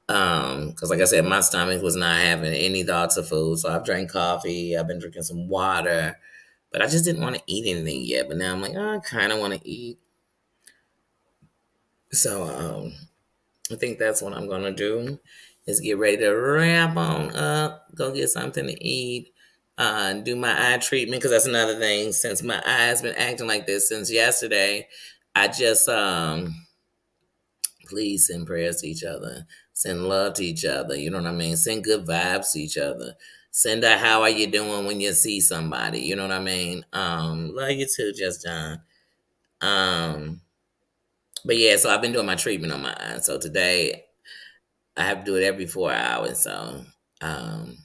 Because like I said, my stomach was not having any thoughts of food. So I've drank coffee, I've been drinking some water, but I just didn't want to eat anything yet. But now I'm like, oh, I kind of want to eat. So I think that's what I'm gonna do is get ready to wrap on up, go get something to eat, do my eye treatment because that's another thing. Since my eye's been acting like this since yesterday, I just please send prayers to each other, send love to each other. You know what I mean? Send good vibes to each other. Send a how are you doing when you see somebody. You know what I mean? Love you too, Just John. Um, but yeah, so I've been doing my treatment on my eye. So today I have to do it every 4 hours. So um,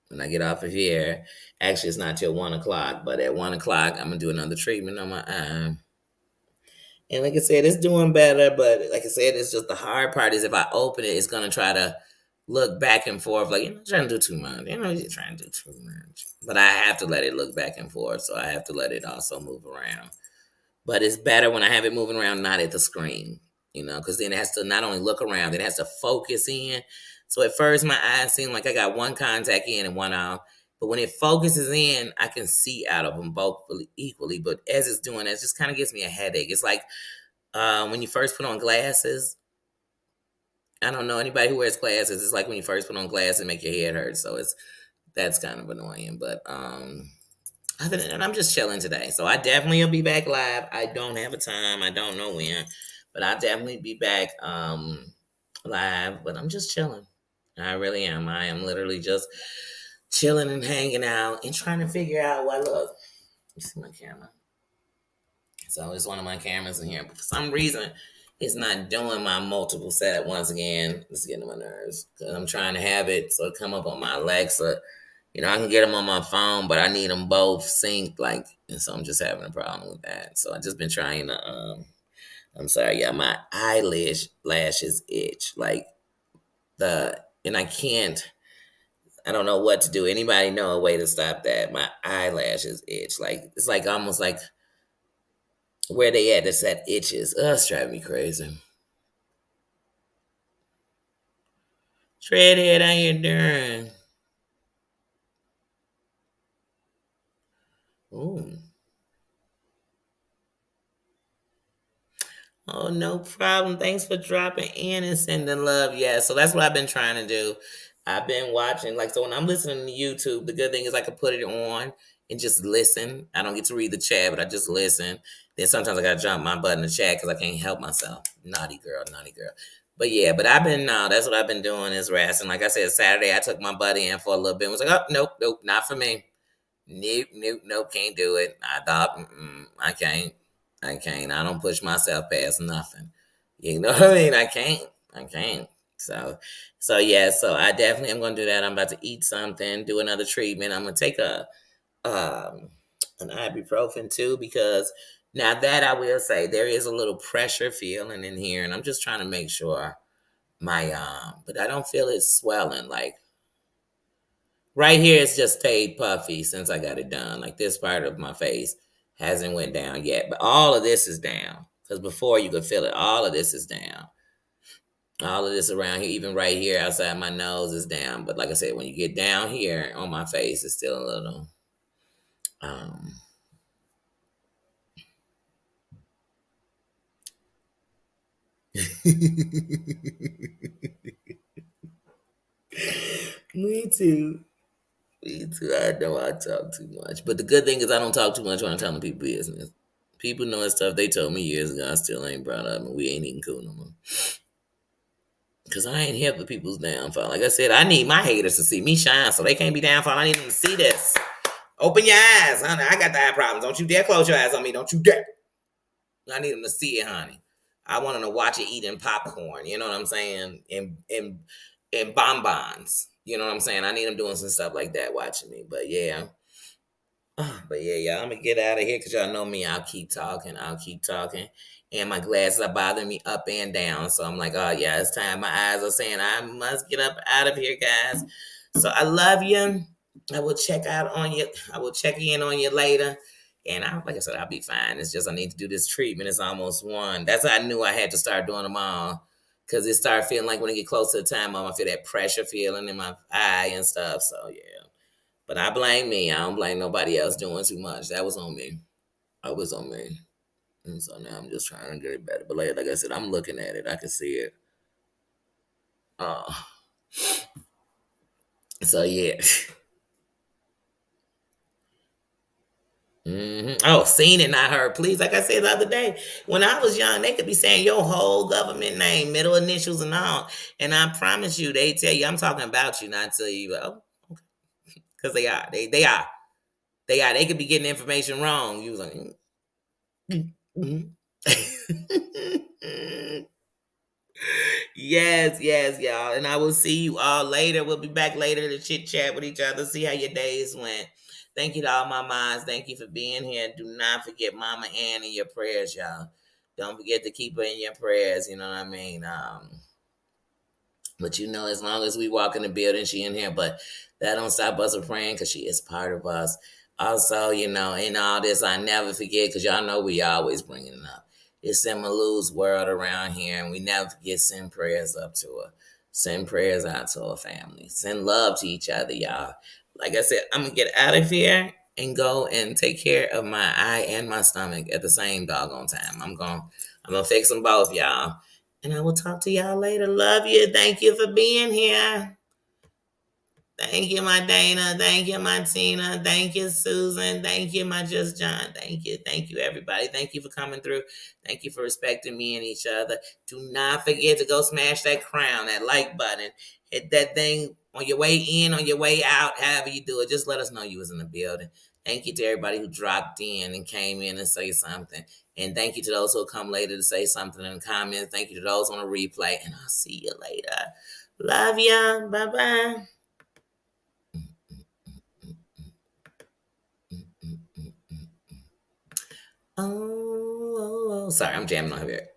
when I get off of here, actually it's not till 1 o'clock, but at 1 o'clock I'm gonna do another treatment on my eye. And like I said, it's doing better, but like I said, it's just the hard part is if I open it, it's gonna try to look back and forth, like you're not trying to do too much. You're trying to do too much. But I have to let it look back and forth, so I have to let it also move around. But it's better when I have it moving around, not at the screen, because then it has to not only look around, it has to focus in. So at first, my eyes seem like I got one contact in and one out. But when it focuses in, I can see out of them both equally. But as it's doing that, it just kind of gives me a headache. It's like when you first put on glasses. I don't know anybody who wears glasses. It's like when you first put on glasses and make your head hurt. So that's kind of annoying. But other than that, I'm just chilling today. So I definitely will be back live. I don't have a time. I don't know when, but I'll definitely be back live. But I'm just chilling. I really am. I am literally just chilling and hanging out and trying to figure out what look. You see my camera. So it's one of my cameras in here. But for some reason, it's not doing my multiple setup once again. It's getting on my nerves. Because I'm trying to have it so it come up on my Alexa. I can get them on my phone, but I need them both synced, and so I'm just having a problem with that. So I just been trying to, I'm sorry, yeah, my lashes itch, and I don't know what to do. Anybody know a way to stop that? My eyelashes itch, it's like almost like where they at, it's that itches. It's driving me crazy. Shredhead, how you doing? Ooh. Oh, no problem. Thanks for dropping in and sending love. Yeah, so that's what I've been trying to do. I've been watching, so when I'm listening to YouTube, the good thing is I can put it on and just listen. I don't get to read the chat, but I just listen. Then sometimes I gotta jump my butt in the chat because I can't help myself. Naughty girl, naughty girl. But yeah, that's what I've been doing is resting. Like I said, Saturday I took my buddy in for a little bit and was like, oh, nope, nope, not for me. Nope, nope, nope, can't do it. I thought, I can't. I can't. I don't push myself past nothing. You know what I mean? I can't. I can't. So so I definitely am gonna do that. I'm about to eat something, do another treatment. I'm gonna take a an ibuprofen too because now that I will say there is a little pressure feeling in here, and I'm just trying to make sure my but I don't feel it swelling right here. It's just stayed puffy since I got it done. Like this part of my face hasn't went down yet, but all of this is down because before you could feel it. All of this is down. All of this around here, even right here outside my nose, is down. But like I said, when you get down here on my face, it's still a little. Um, Me too. Me too. I know I talk too much, but the good thing is I don't talk too much when I'm telling people business. People knowing stuff they told me years ago, I still ain't brought up, and we ain't even cool no more. Cause I ain't here for people's downfall. Like I said, I need my haters to see me shine, so they can't be downfall. I need them to see this. Open your eyes, honey. I got the eye problems. Don't you dare close your eyes on me. Don't you dare. I need them to see it, honey. I want them to watch it eating popcorn. You know what I'm saying? And bonbons. You know what I'm saying? I need them doing some stuff like that, watching me. But yeah. But yeah, I'm gonna get out of here because y'all know me. I'll keep talking. I'll keep talking. And my glasses are bothering me up and down. So I'm like, oh yeah, it's time. My eyes are saying I must get up out of here, guys. So I love you. I will check out on you. I will check in on you later. And like I said, I'll be fine. It's just I need to do this treatment. It's almost one. That's how I knew I had to start doing them all. Cause it started feeling like when it get close to the time, I feel that pressure feeling in my eye and stuff. So yeah. But I blame me. I don't blame nobody else doing too much. That was on me. That was on me. And so now I'm just trying to get it better. But like I said, I'm looking at it. I can see it. Uh, so yeah. Oh, seen it, not heard. Please, like I said the other day, when I was young, they could be saying your whole government name, middle initials, and all. And I promise you, they tell you, I'm talking about you, not tell you, oh, because they are. They are. They are. They could be getting information wrong. You was like, yes, yes, y'all. And I will see you all later. We'll be back later to chit chat with each other, see how your days went. Thank you to all my moms. Thank you for being here. Do not forget Mama Ann in your prayers, y'all. Don't forget to keep her in your prayers. You know what I mean? But as long as we walk in the building, she in here. But that don't stop us from praying because she is part of us. Also, in all this, I never forget because y'all know we always bringing it up. It's in Malou's world around here, and we never forget send prayers up to her. Send prayers out to her family. Send love to each other, y'all. Like I said, I'm gonna get out of here and go and take care of my eye and my stomach at the same doggone time. I'm gonna fix them both, y'all. And I will talk to y'all later. Love you. Thank you for being here. Thank you, my Dana. Thank you, my Tina. Thank you, Susan. Thank you, my Just John. Thank you. Thank you, everybody. Thank you for coming through. Thank you for respecting me and each other. Do not forget to go smash that crown, that like button. Hit that thing on your way in, on your way out, however you do it. Just let us know you was in the building. Thank you to everybody who dropped in and came in and say something. And thank you to those who will come later to say something in the comments. Thank you to those on the replay. And I'll see you later. Love ya. Bye-bye. Oh, sorry, I'm jamming on here.